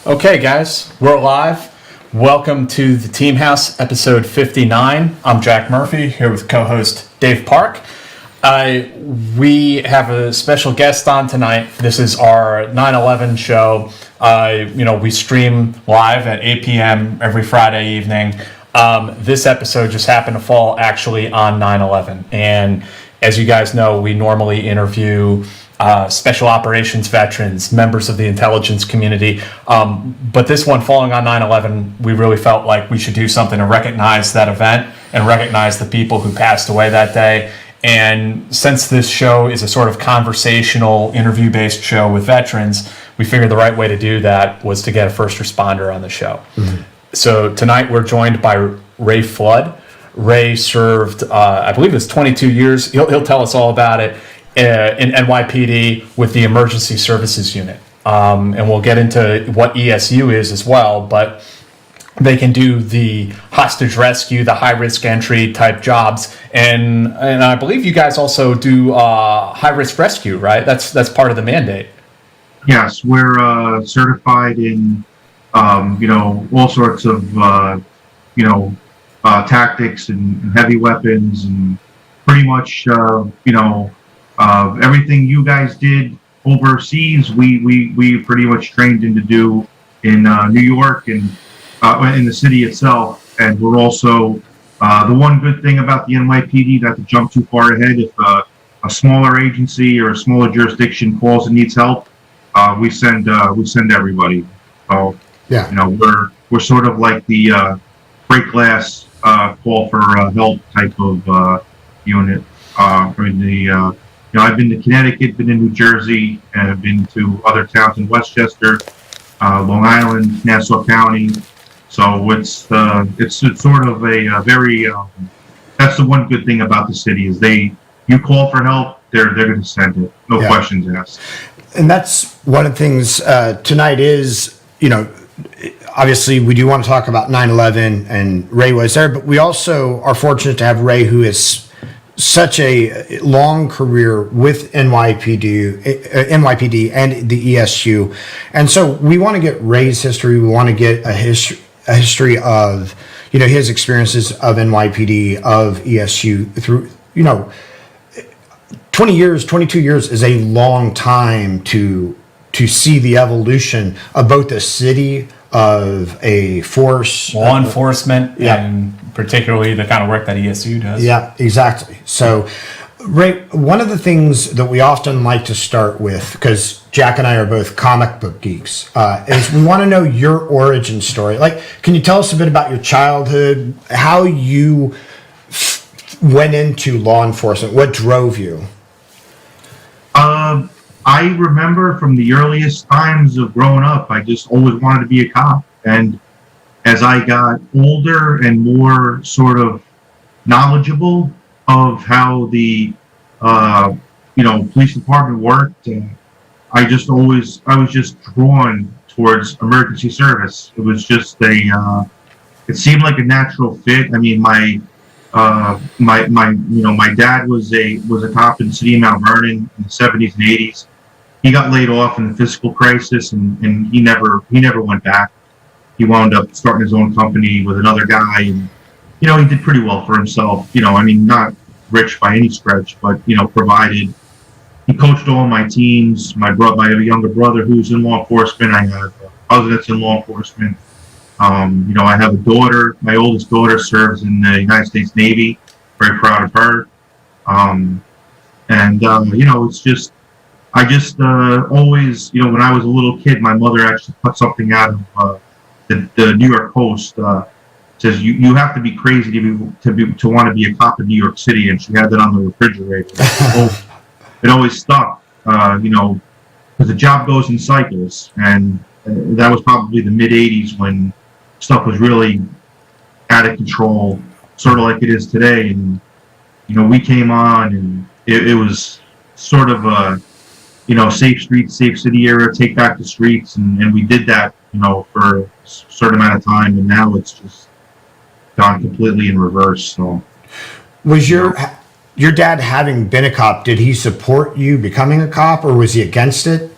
Okay, guys, we're live. Welcome to the Team House, episode 59. I'm Jack Murphy, here with co-host Dave Park. We have a special guest on tonight. This is our 9/11 show. We stream live at 8 p.m. every Friday evening. This episode just happened to fall actually on 9/11. And as you guys know, we normally interview special operations veterans, members of the intelligence community. But this one falling on 9/11, we really felt like we should do something to recognize that event and recognize the people who passed away that day. And since this show is a sort of conversational, interview-based show with veterans, we figured the right way to do that was to get a first responder on the show. Mm-hmm. So tonight we're joined by Ray Flood. Ray served, I believe it was 22 years. He'll tell us all about it. In NYPD with the Emergency Services Unit. And we'll get into what ESU is as well, but they can do the hostage rescue, the high-risk entry type jobs. And I believe you guys also do high-risk rescue, right? That's part of the mandate. Yes, we're certified in, all sorts of, tactics and heavy weapons and pretty much, everything you guys did overseas, we pretty much trained to do in New York and in the city itself. And we're also the one good thing about the NYPD, not to jump too far ahead, if a smaller agency or a smaller jurisdiction calls and needs help, we send everybody. So yeah, we're sort of like the break glass call for help type of unit. I've been to Connecticut, been to New Jersey, and I've been to other towns in Westchester, Long Island, Nassau County. So it's sort of a very that's the one good thing about the city is you call for help, they're going to send it, no questions asked. And that's one of the things tonight is obviously we do want to talk about 9/11 and Ray was there, but we also are fortunate to have Ray, who is such a long career with NYPD and the ESU. And so we want to get Ray's history. We want to get a history of, his experiences of NYPD, of ESU through, 20 years, 22 years is a long time to see the evolution of both the city, of a force, law enforcement, and particularly the kind of work that ESU does. Yeah, exactly. So, Ray, one of the things that we often like to start with, because Jack and I are both comic book geeks, is we want to know your origin story. Like, can you tell us a bit about your childhood, how you went into law enforcement, what drove you? I remember from the earliest times of growing up, I just always wanted to be a cop. And as I got older and more sort of knowledgeable of how the, police department worked, I was just drawn towards emergency service. It was just it seemed like a natural fit. I mean, my dad was a cop in the city of Mount Vernon in the 70s and 80s. He got laid off in the fiscal crisis, and he never went back. He wound up starting his own company with another guy, and he did pretty well for himself. Not rich by any stretch, but provided. He coached all my teams. My younger brother, who's in law enforcement. I have a cousin that's in law enforcement. I have a daughter. My oldest daughter serves in the United States Navy. Very proud of her. It's just. I just always, when I was a little kid, my mother actually put something out of the New York Post. Says you have to be crazy to want to be a cop in New York City, and she had that on the refrigerator. It always stuck, because the job goes in cycles, and that was probably the mid '80s when stuff was really out of control, sort of like it is today. And we came on, and it was sort of a safe streets, safe city era, take back the streets, and we did that, for a certain amount of time, and now it's just gone completely in reverse. So, was your dad, having been a cop, did he support you becoming a cop, or was he against it?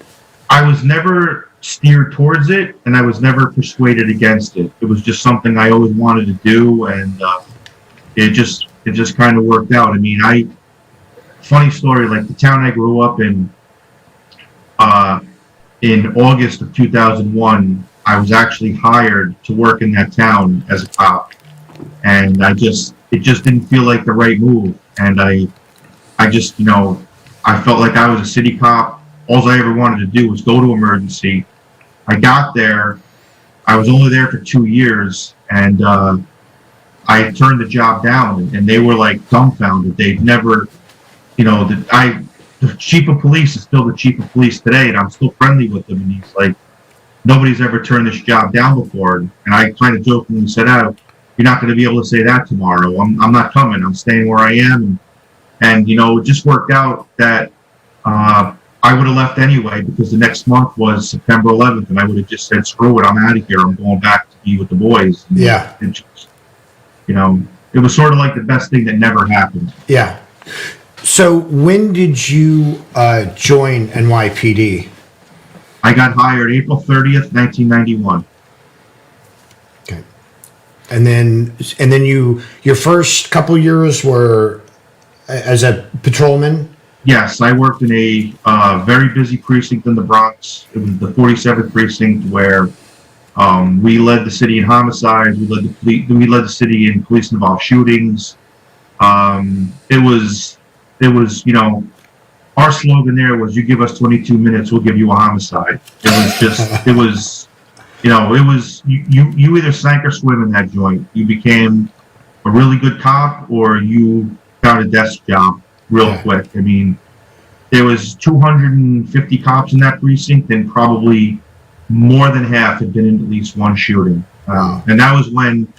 I was never steered towards it, and I was never persuaded against it. It was just something I always wanted to do, and it just kind of worked out. I mean, funny story, like the town I grew up in August of 2001, I was actually hired to work in that town as a cop, and it just didn't feel like the right move, and I just, I felt like I was a city cop. All I ever wanted to do was go to emergency. I got there. I was only there for 2 years, and I turned the job down, and they were like dumbfounded. They've never, the chief of police is still the chief of police today, and I'm still friendly with him. And he's like, nobody's ever turned this job down before. And I kind of jokingly said, "Oh, you're not going to be able to say that tomorrow. I'm not coming. I'm staying where I am." And it just worked out that I would have left anyway, because the next month was September 11th, and I would have just said, "Screw it, I'm out of here. I'm going back to be with the boys." And Yeah. it just, it was sort of like the best thing that never happened. Yeah. So when did you join NYPD? I got hired April 30th, 1991. Okay. And then your first couple years were as a patrolman? Yes, I worked in a very busy precinct in the Bronx. It was the 47th precinct, where we led the city in homicides. We led the city in police-involved shootings. It was, our slogan there was, "You give us 22 minutes, we'll give you a homicide." It was just, you either sank or swim in that joint. You became a really good cop, or you found a desk job real quick. I mean, there was 250 cops in that precinct, and probably more than half had been in at least one shooting. And that was when,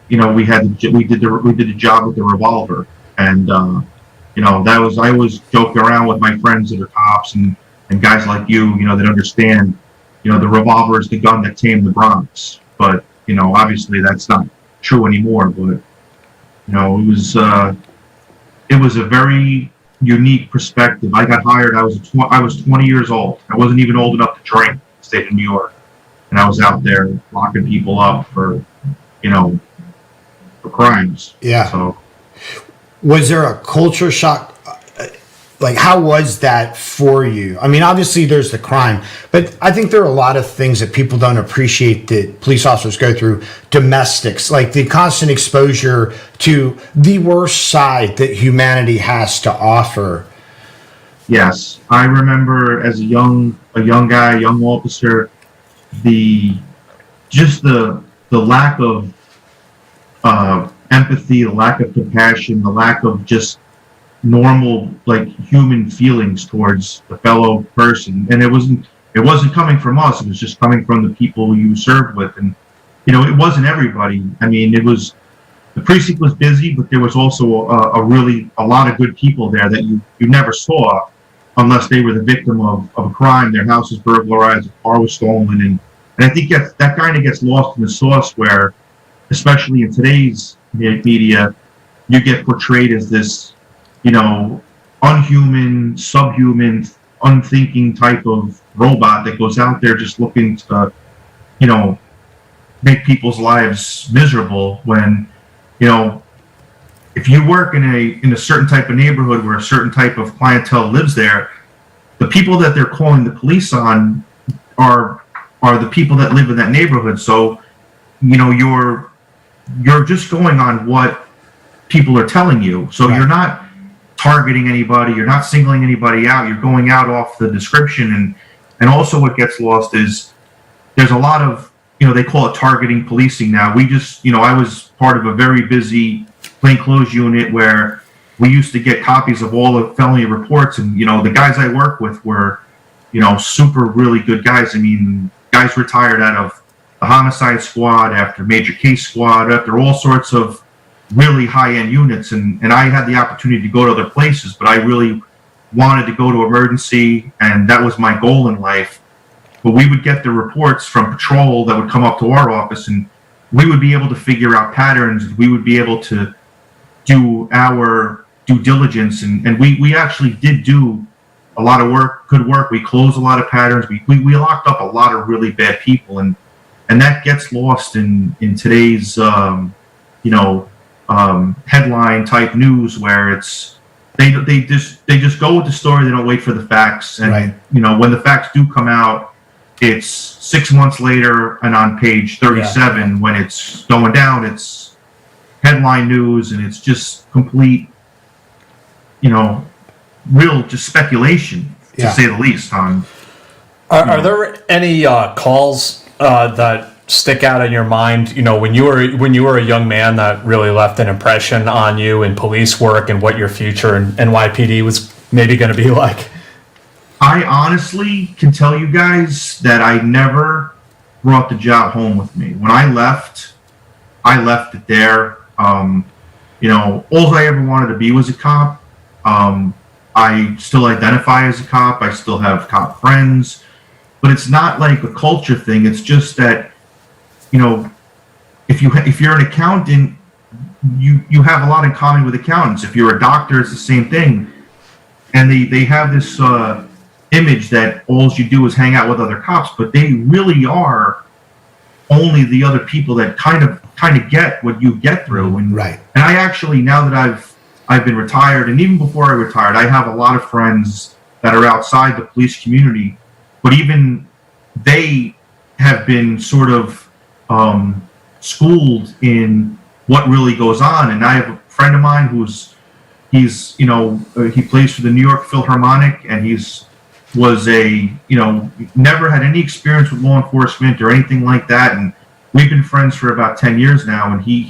we did the job with the revolver, and I always joke around with my friends that are cops and guys like you, that understand, the revolver is the gun that tamed the Bronx. But, obviously that's not true anymore. But, it was a very unique perspective. I got hired. I was 20 years old. I wasn't even old enough to drink in the state of New York, and I was out there locking people up for crimes. Yeah. So, was there a culture shock? Like, how was that for you? I mean, obviously there's the crime, but I think there are a lot of things that people don't appreciate that police officers go through. Domestics, like the constant exposure to the worst side that humanity has to offer. yes, I remember as a young guy, young officer, the lack of empathy, the lack of compassion, the lack of just normal, like, human feelings towards the fellow person. And it wasn't coming from us. It was just coming from the people you served with. And it wasn't everybody. I mean, the precinct was busy, but there was also a lot of good people there that you never saw unless they were the victim of a crime. Their house was burglarized, a car was stolen, and I think that kind of gets lost in the sauce, where, especially in today's media, you get portrayed as this, unhuman, subhuman, unthinking type of robot that goes out there just looking to, make people's lives miserable. When, if you work in a certain type of neighborhood where a certain type of clientele lives there, the people that they're calling the police on are the people that live in that neighborhood. So, you're just going on what people are telling you. So You're not targeting anybody, you're not singling anybody out, you're going out off the description. And also what gets lost is there's a lot of, they call it targeting policing now. I was part of a very busy plainclothes unit where we used to get copies of all the felony reports, and the guys I work with were super really good guys. I mean, guys retired out of the homicide squad, after major case squad, after all sorts of really high-end units, and I had the opportunity to go to other places, but I really wanted to go to emergency, and that was my goal in life. But we would get the reports from patrol that would come up to our office, and we would be able to figure out patterns. We would be able to do our due diligence, and we actually did do a lot of work, good work. We closed a lot of patterns. We locked up a lot of really bad people, and that gets lost in today's headline type news where it's they just go with the story. They don't wait for the facts, and Right. when the facts do come out, it's 6 months later and on page 37 when it's going down. It's headline news, and it's just complete, real just speculation to say the least. Are there any calls that stick out in your mind? When you were a young man that really left an impression on you in police work and what your future in NYPD was maybe going to be like. I honestly can tell you guys that I never brought the job home with me. When I left it there. All I ever wanted to be was a cop. I still identify as a cop. I still have cop friends, but it's not like a culture thing. It's just that, if you're an accountant, you have a lot in common with accountants. If you're a doctor, it's the same thing. And they have this image that all you do is hang out with other cops, but they really are only the other people that kind of get what you get through. And Right. And I actually, now that I've been retired, and even before I retired, I have a lot of friends that are outside the police community, but even they have been sort of schooled in what really goes on. And I have a friend of mine he plays for the New York Philharmonic, and never had any experience with law enforcement or anything like that. And we've been friends for about 10 years now. And he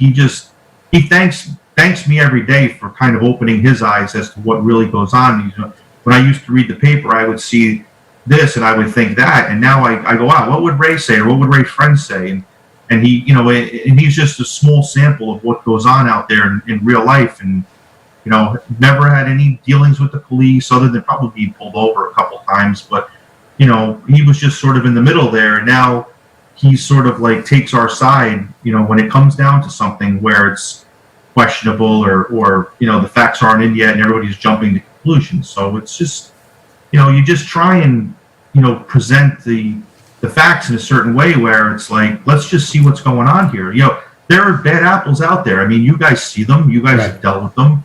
thanks me every day for kind of opening his eyes as to what really goes on. When I used to read the paper, I would see this and I would think that. And now I go, wow, what would Ray say? Or what would Ray's friends say? And he, and he's just a small sample of what goes on out there in real life. And, never had any dealings with the police other than probably being pulled over a couple times. But, he was just sort of in the middle there. And now he sort of like takes our side, when it comes down to something where it's questionable or the facts aren't in yet and everybody's jumping to conclusions. So it's just, you just try and, present the facts in a certain way where it's like, let's just see what's going on here. There are bad apples out there. I mean, you guys see them, you guys have dealt with them.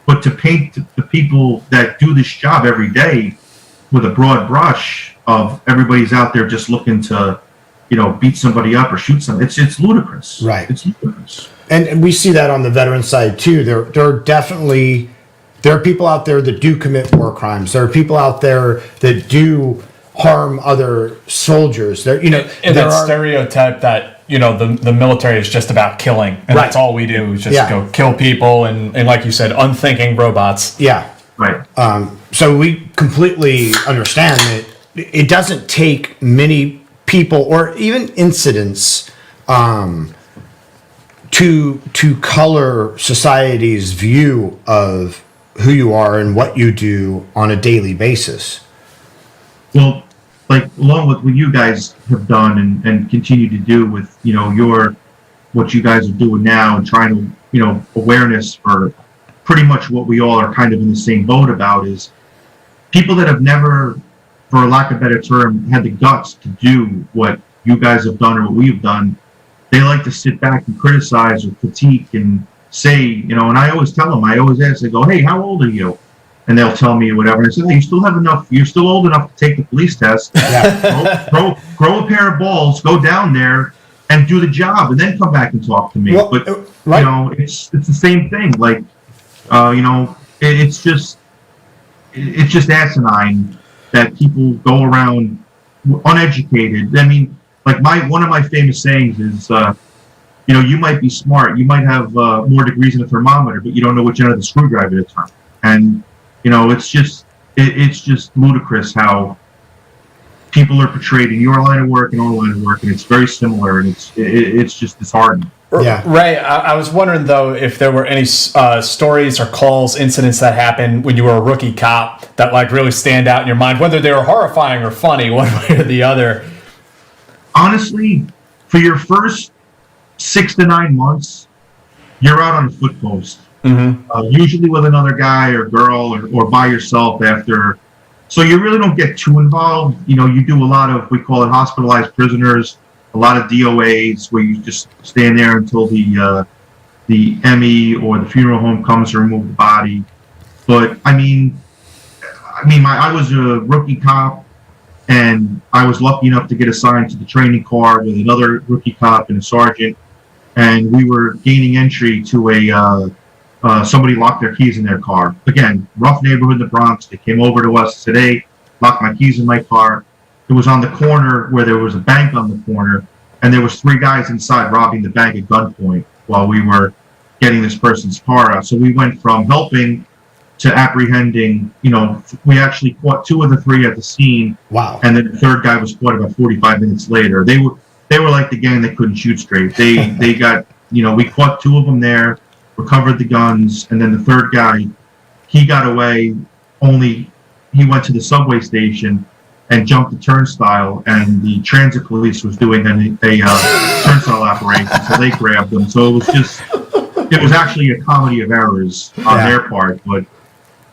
But to paint the people that do this job every day with a broad brush of everybody's out there just looking to, beat somebody up or shoot somebody, it's ludicrous. Right. It's ludicrous. And we see that on the veteran side too. There are people out there that do commit war crimes. There are people out there that do harm other soldiers. Stereotype that the military is just about killing, and that's all we do is just go kill people, and like you said, unthinking robots. Yeah. Right. So we completely understand that it doesn't take many people or even incidents to color society's view of who you are and what you do on a daily basis. Well, like along with what you guys have done and continue to do with what you guys are doing now and trying to awareness for pretty much what we all are kind of in the same boat about is people that have never, for lack of a better term, had the guts to do what you guys have done or what we've done. They like to sit back and criticize or critique and say, and I always tell them, I always ask, I go, hey, how old are you? And they'll tell me whatever. And I say, hey, you're still old enough to take the police test. Yeah. grow a pair of balls, go down there and do the job, and then come back and talk to me. Well, but, right. It's the same thing. Like, it's just asinine that people go around uneducated. I mean, like one of my famous sayings is, you might be smart, you might have more degrees in a thermometer, but you don't know which end of the screwdriver to turn. And it's just ludicrous how people are portrayed in your line of work and our line of work, and it's very similar, and it's just disheartening. Yeah. Ray, I was wondering though if there were any stories or calls, incidents that happened when you were a rookie cop that like really stand out in your mind, whether they were horrifying or funny, one way or the other. Honestly, for your first 6 to 9 months, you're out on a foot post. Mm-hmm. Usually with another guy or girl or by yourself after, So you really don't get too involved. You do a lot of, we call it hospitalized prisoners, a lot of DOAs where you just stand there until the ME or the funeral home comes to remove the body. But I was a rookie cop, and I was lucky enough to get assigned to the training car with another rookie cop and a sergeant, and we were gaining entry to somebody locked their keys in their car. Again, rough neighborhood in the Bronx. They came over to us today, locked my keys in my car. It was on the corner where there was a bank on the corner, and there was 3 guys inside robbing the bank at gunpoint while we were getting this person's car out. So we went from helping to apprehending. We actually caught 2 of the 3 at the scene. Wow. And then the 3rd guy was caught about 45 minutes later. They were like the gang that couldn't shoot straight. They got, we caught 2 of them there, recovered the guns, and then the 3rd guy, he got away. Only he went to the subway station and jumped the turnstile, and the transit police was doing a turnstile operation, so they grabbed him. So it was actually a comedy of errors on their part, but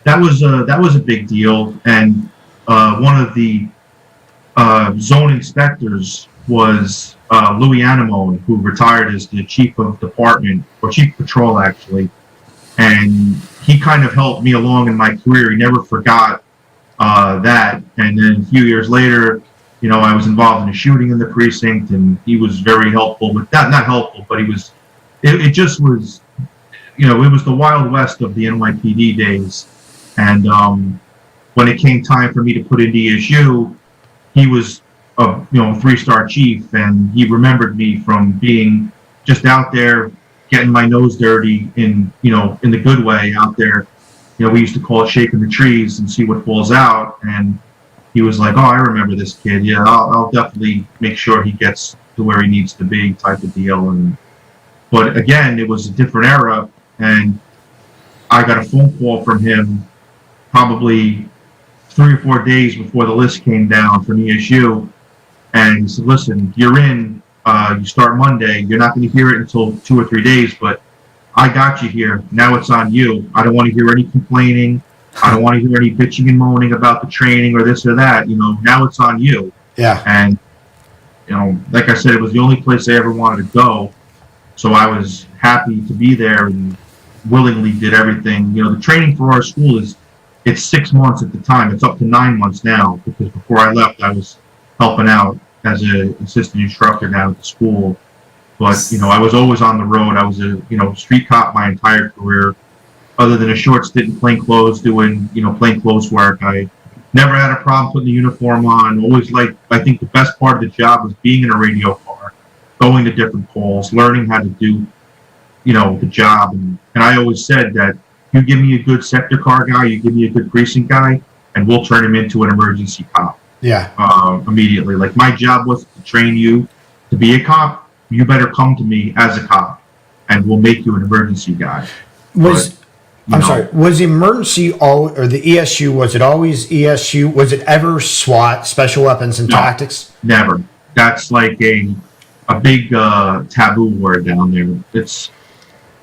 that was a big deal. And one of the zone inspectors was Louis Anemone, who retired as the chief of department, or chief patrol actually, and he kind of helped me along in my career. He never forgot that. And then a few years later, I was involved in a shooting in the precinct, and he was very helpful. But not helpful, but he was. It just was, it was the Wild West of the NYPD days. And when it came time for me to put in ESU, he was a 3-star chief, and he remembered me from being just out there getting my nose dirty in the good way out there. We used to call it shaking the trees and see what falls out. And he was like, "Oh, I remember this kid. Yeah, I'll definitely make sure he gets to where he needs to be," type of deal. But again, it was a different era, and I got a phone call from him probably 3 or 4 days before the list came down from ESU, and he said, "Listen, you're in. You start Monday. You're not going to hear it until 2 or 3 days, but I got you here. Now it's on you. I don't want to hear any complaining. I don't want to hear any bitching and moaning about the training or this or that. Now it's on you." Yeah. And like I said, it was the only place I ever wanted to go, so I was happy to be there and willingly did everything. The training for our school it's 6 months at the time. It's up to 9 months now, because before I left, I was helping out as an assistant instructor down at the school. But, I was always on the road. I was a, street cop my entire career. Other than a short stint in plain clothes doing, plain clothes work, I never had a problem putting the uniform on. Always I think the best part of the job was being in a radio car, going to different calls, learning how to do, the job. And I always said that you give me a good sector car guy, you give me a good precinct guy, and we'll turn him into an emergency cop. Yeah. Immediately. Like, my job was to train you to be a cop. You better come to me as a cop, and we'll make you an emergency guy. Was emergency or the ESU? Was it always ESU? Was it ever SWAT, Special Weapons and Tactics? Never. That's like a big taboo word down there. It's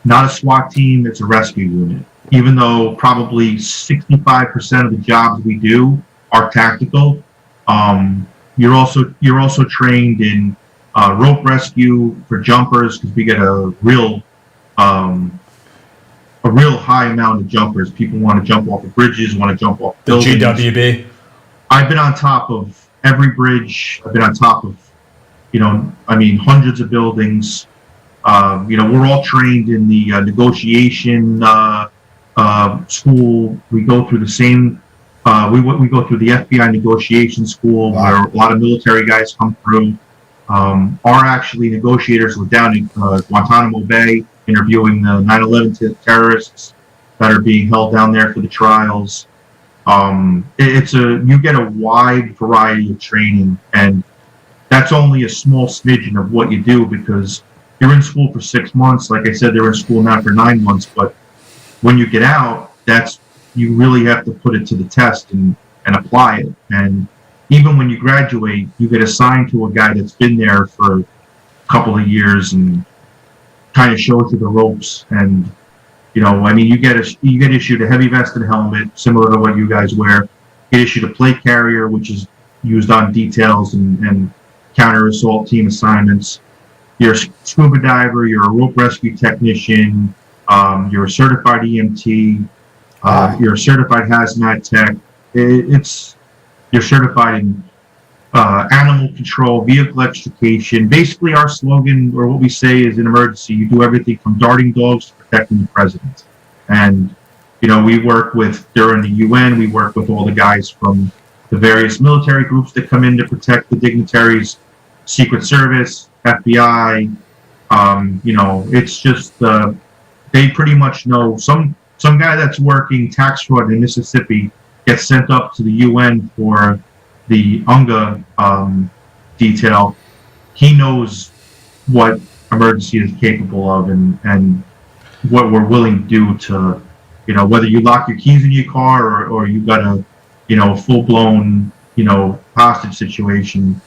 not a SWAT team. It's a rescue unit. Even though probably 65% of the jobs we do are tactical, you're also trained in rope rescue for jumpers, because we get a real high amount of jumpers. People want to jump off of bridges, want to jump off buildings. The GWB. I've been on top of every bridge. I've been on top of, hundreds of buildings. We're all trained in the negotiation school. We go through the same. We go through the FBI negotiation school. Wow. Where a lot of military guys come through. Our actually negotiators were down in Guantanamo Bay interviewing the 9/11 terrorists that are being held down there for the trials. You get a wide variety of training, and that's only a small smidgen of what you do, because you're in school for 6 months. Like I said, they're in school now for 9 months, but when you get out, you really have to put it to the test and apply it. And even when you graduate, you get assigned to a guy that's been there for a couple of years and kind of shows you the ropes. And you get issued a heavy vest and helmet, similar to what you guys wear. get issued a plate carrier, which is used on details and counter assault team assignments. You're a scuba diver, you're a rope rescue technician, you're a certified EMT, you're a certified hazmat tech. You're certified in animal control, vehicle extrication. Basically, our slogan, or what we say, is in emergency, you do everything from darting dogs to protecting the president. And we work with, during the UN, we work with all the guys from the various military groups that come in to protect the dignitaries, Secret Service, FBI. It's just they pretty much know some guy that's working tax fraud in Mississippi gets sent up to the UN for the UNGA detail. He knows what emergency is capable of and what we're willing to do to, whether you lock your keys in your car or you got a full-blown, hostage situation,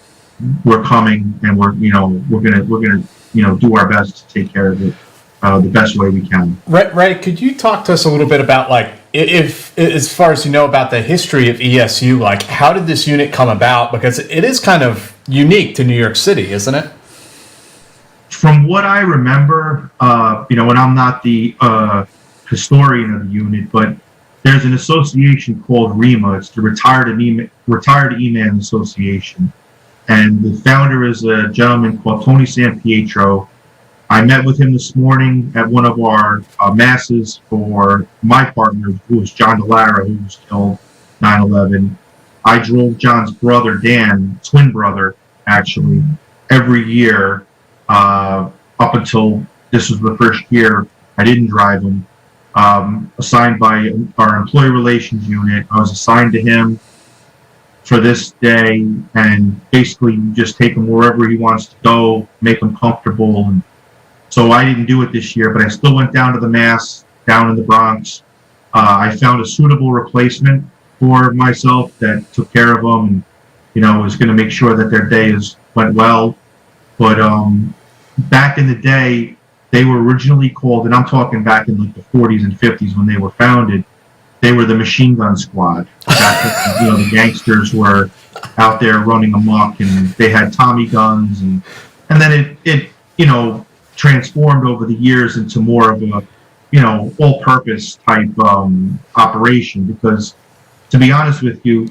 we're coming and we're gonna do our best to take care of it the best way we can. Right. Could you talk to us a little bit about, like, if as far as you know about the history of ESU, like, how did this unit come about? Because it is kind of unique to New York City, isn't it? From what I remember, and I'm not the historian of the unit, but there's an association called REMA. It's the Retired E-Man Association. And the founder is a gentleman called Tony Sampietro. I met with him this morning at one of our masses for my partner, who was John DeLara, who was killed 9/11. I drove John's brother, Dan, twin brother, actually, every year up until this was the first year I didn't drive him. Assigned by our employee relations unit. I was assigned to him for this day, and basically you just take him wherever he wants to go, make him comfortable. And so I didn't do it this year, but I still went down to the mass down in the Bronx. I found a suitable replacement for myself that took care of them and was going to make sure that their day went well. But back in the day, they were originally called, and I'm talking back in like the 40s and 50s when they were founded, they were the Machine Gun Squad. The gangsters were out there running amok, and they had Tommy guns, and then it transformed over the years into more of a all-purpose type operation. Because to be honest with you,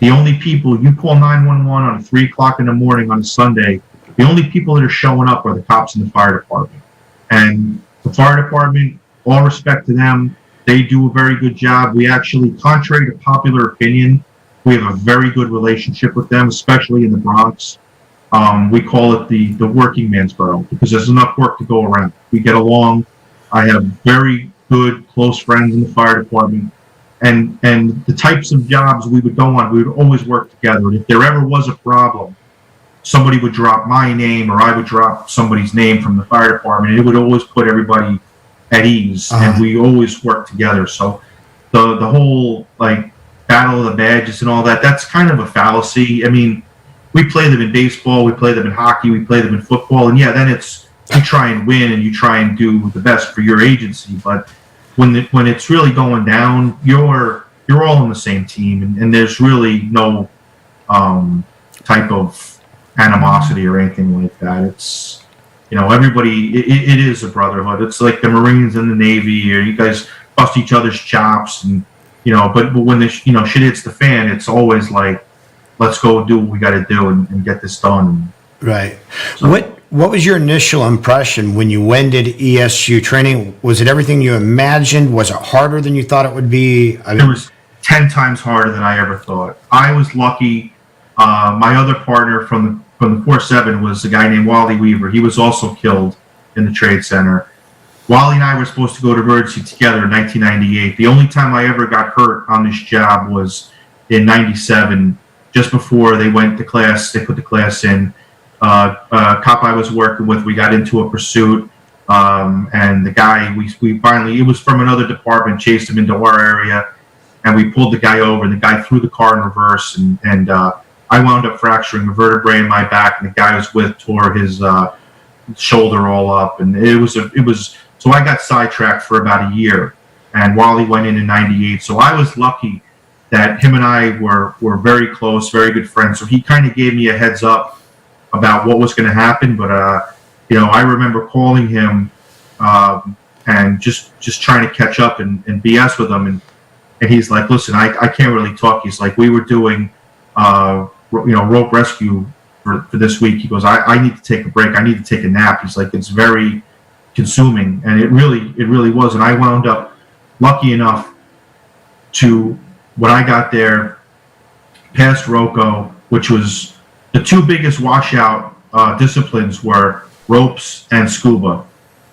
the only people you call 911 on 3 o'clock in the morning on a Sunday, the only people that are showing up are the cops and the fire department. And the fire department, all respect to them, they do a very good job. We actually, contrary to popular opinion, we have a very good relationship with them, especially in the Bronx. We call it the working man's borough because there's enough work to go around. We get along. I have very good, close friends in the fire department. And the types of jobs we would go on, we would always work together. And if there ever was a problem, somebody would drop my name or I would drop somebody's name from the fire department, and it would always put everybody at ease, and we always work together. So the whole like battle of the badges and all that, that's kind of a fallacy. I mean, we play them in baseball, we play them in hockey, we play them in football, and yeah, then it's you try and win and you try and do the best for your agency. But when it's really going down, you're all on the same team, and there's really no type of animosity or anything like that. It's everybody. It is a brotherhood. It's like the Marines and the Navy, or you guys bust each other's chops, and But when the shit hits the fan, it's always like, let's go do what we got to do and get this done. Right. So, what was your initial impression when you went into ESU training? Was it everything you imagined? Was it harder than you thought it would be? It was 10 times harder than I ever thought. I was lucky. My other partner from the 4-7 was a guy named Wally Weaver. He was also killed in the Trade Center. Wally and I were supposed to go to emergency together in 1998. The only time I ever got hurt on this job was in 97, just before they went to class. They put the class in. A cop I was working with, we got into a pursuit, and the guy, we finally, it was from another department, chased him into our area, and we pulled the guy over, and the guy threw the car in reverse, and I wound up fracturing a vertebrae in my back, and the guy I was with tore his shoulder all up, and it was so I got sidetracked for about a year, and Wally went in 98, so I was lucky that him and I were very close, very good friends. So he kind of gave me a heads up about what was going to happen. But I remember calling him and just trying to catch up and BS with him, and he's like, "Listen, I can't really talk." He's like, "We were doing rope rescue for this week." He goes, I need to take a break. I need to take a nap." He's like, "It's very consuming," and it really was. And I wound up lucky enough to, when I got there, past Rocco, which was the two biggest washout disciplines were ropes and scuba.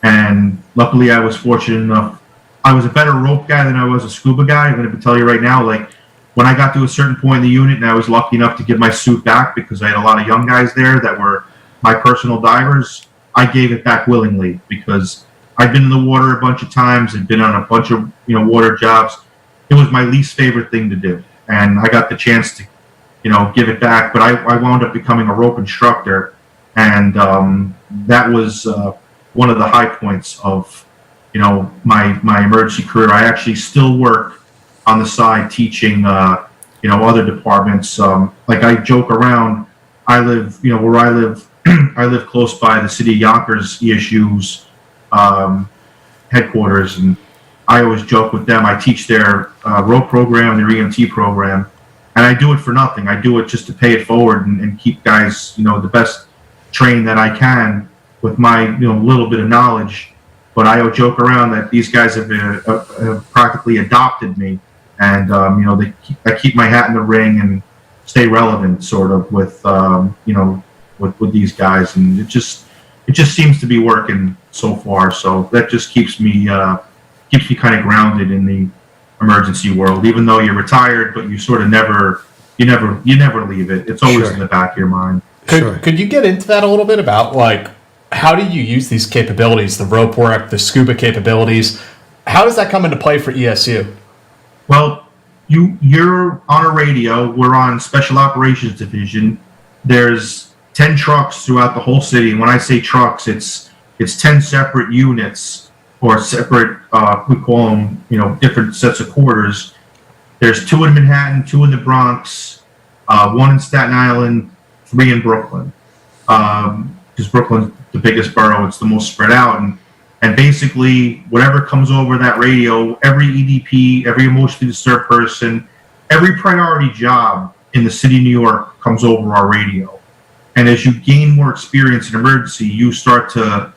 And luckily I was fortunate enough. I was a better rope guy than I was a scuba guy. I'm going to tell you right now, like, when I got to a certain point in the unit and I was lucky enough to give my suit back because I had a lot of young guys there that were my personal divers, I gave it back willingly because I've been in the water a bunch of times and been on a bunch of water jobs. It was my least favorite thing to do, and I got the chance to give it back. But I wound up becoming a rope instructor, and that was one of the high points of my emergency career. I actually still work on the side teaching other departments. Like, I joke around, I live where I live I live close by the city of Yonkers ESU's headquarters, and I always joke with them. I teach their rope program, their EMT program, and I do it for nothing. I do it just to pay it forward and keep guys the best trained that I can with my little bit of knowledge. But I joke around that these guys have practically adopted me, and I keep my hat in the ring and stay relevant, sort of, with with these guys, and it just seems to be working so far. So that just keeps me kind of grounded in the emergency world, even though you're retired, but you sort of never leave it. It's always in the back of your mind. Could you get into that a little bit about, like, how do you use these capabilities, the rope work, the scuba capabilities? How does that come into play for ESU? Well, you're on a radio. We're on Special Operations Division. There's 10 trucks throughout the whole city. And when I say trucks, it's 10 separate units, or separate, we call them, different sets of quarters. There's 2 in Manhattan, 2 in the Bronx, 1 in Staten Island, 3 in Brooklyn. Because Brooklyn's the biggest borough, it's the most spread out. And basically, whatever comes over that radio, every EDP, every emotionally disturbed person, every priority job in the city of New York comes over our radio. And as you gain more experience in emergency, you start to,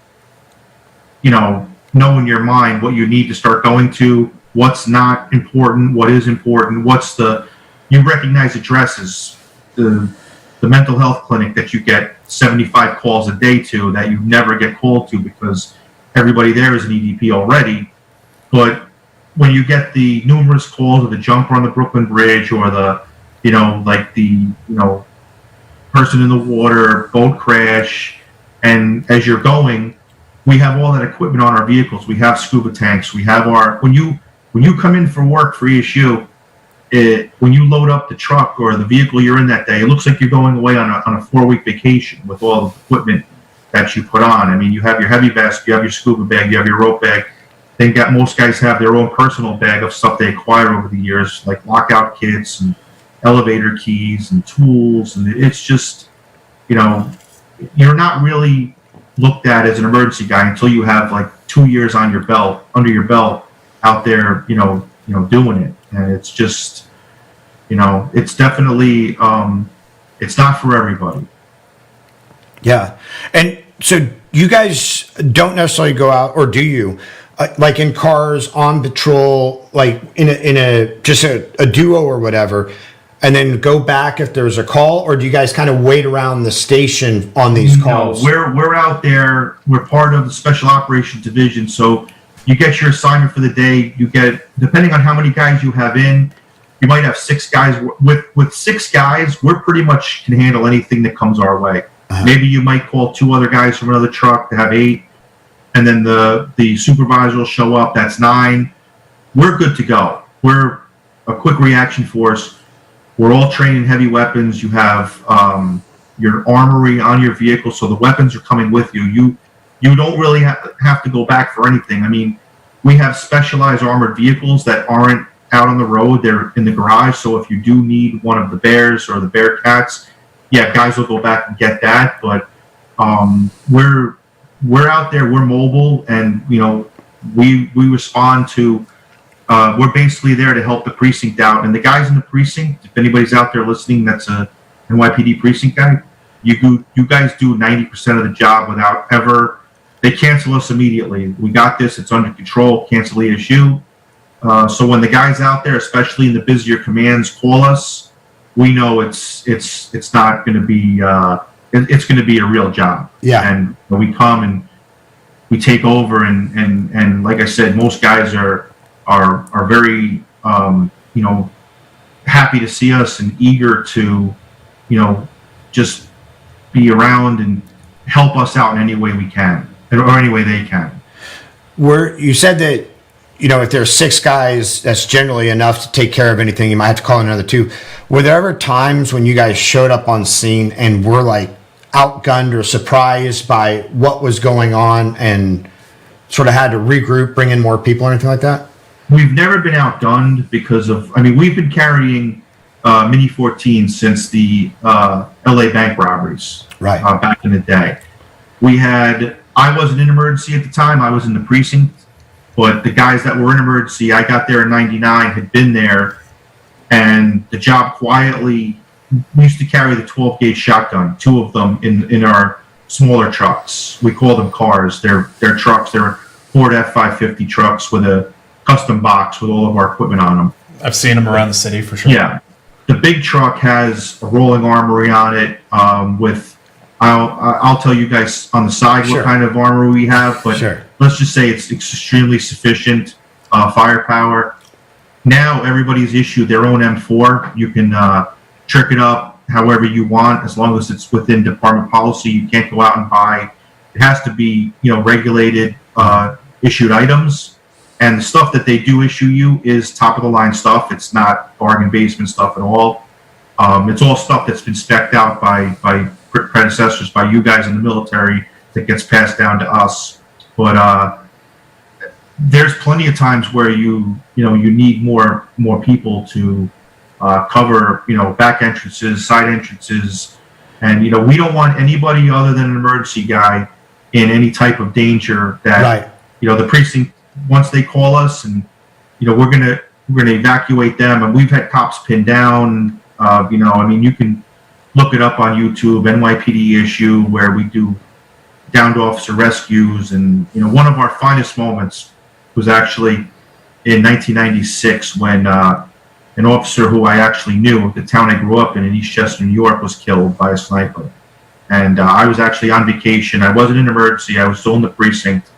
know in your mind what you need to start going to, what's not important, what is important, you recognize addresses, the mental health clinic that you get 75 calls a day to that you never get called to because everybody there is an EDP already. But when you get the numerous calls of the jumper on the Brooklyn Bridge, or the person in the water, boat crash, and as you're going, we have all that equipment on our vehicles. We have scuba tanks. We have when you come in for work for ESU, when you load up the truck or the vehicle you're in that day, it looks like you're going away on a 4-week vacation with all the equipment that you put on. I mean, you have your heavy vest, you have your scuba bag, you have your rope bag. Most guys have their own personal bag of stuff they acquired over the years, like lockout kits and elevator keys and tools. And it's just, you're not really looked at as an emergency guy until you have like 2 years under your belt out there, doing it. And it's just, it's definitely, it's not for everybody. Yeah. And so you guys don't necessarily go out, or do you, like in cars on patrol, like in a just a duo or whatever, and then go back if there's a call, or do you guys kind of wait around the station on these calls? No, we're out there. We're part of the Special Operations Division. So you get your assignment for the day. You get, depending on how many guys you have in, you might have 6 guys. With 6 guys, we're pretty much can handle anything that comes our way. Maybe you might call 2 other guys from another truck to have 8, and then the supervisor will show up. That's 9. We're good to go. We're a quick reaction force. We're all trained in heavy weapons. You have your armory on your vehicle, so the weapons are coming with you. You don't really have to go back for anything. I mean, we have specialized armored vehicles that aren't out on the road. They're in the garage. So if you do need one of the bears or the Bearcats, yeah, guys will go back and get that. But we're out there. We're mobile, and we respond to. We're basically there to help the precinct out. And the guys in the precinct, if anybody's out there listening, that's a NYPD precinct guy. You guys do 90% of the job without ever. They cancel us immediately. We got this. It's under control. Cancel ESU. So when the guys out there, especially in the busier commands, call us, we know it's not going to be. It's going to be a real job. Yeah. And we come and we take over, and like I said, most guys are very happy to see us and eager to just be around and help us out in any way we can, or any way they can. You said that if there's 6 guys, that's generally enough to take care of anything. You might have to call another 2. Were there ever times when you guys showed up on scene and were like outgunned or surprised by what was going on and sort of had to regroup, bring in more people or anything like that? We've never been outgunned because of, we've been carrying Mini 14 since the LA bank robberies, right? Back in the day. I wasn't in emergency at the time. I was in the precinct, but the guys that were in emergency, I got there in '99, had been there, and the job quietly. We used to carry the 12-gauge shotgun, 2 of them in our smaller trucks. We call them cars. They're trucks. They're Ford F-550 trucks with a custom box with all of our equipment on them. I've seen them around the city for sure. Yeah. The big truck has a rolling armory on it I'll tell you guys on the side what kind of armor we have, but let's just say it's extremely sufficient firepower. Now everybody's issued their own M4. You can trick it up however you want, as long as it's within department policy. You can't go out and buy. It has to be regulated issued items, and the stuff that they do issue you is top of the line stuff. It's not bargain basement stuff at all. It's all stuff that's been spec'd out by predecessors, by you guys in the military, that gets passed down to us. But there's plenty of times where you need more people to cover back entrances, side entrances, and we don't want anybody other than an emergency guy in any type of danger. That the precinct, once they call us, and we're gonna evacuate them, and we've had cops pinned down. You can look it up on YouTube, NYPD issue, where we do downed officer rescues. And one of our finest moments was actually in 1996 when an officer who I actually knew, the town I grew up in Eastchester, New York, was killed by a sniper. And I was actually on vacation. I wasn't in emergency. I was still in the precinct,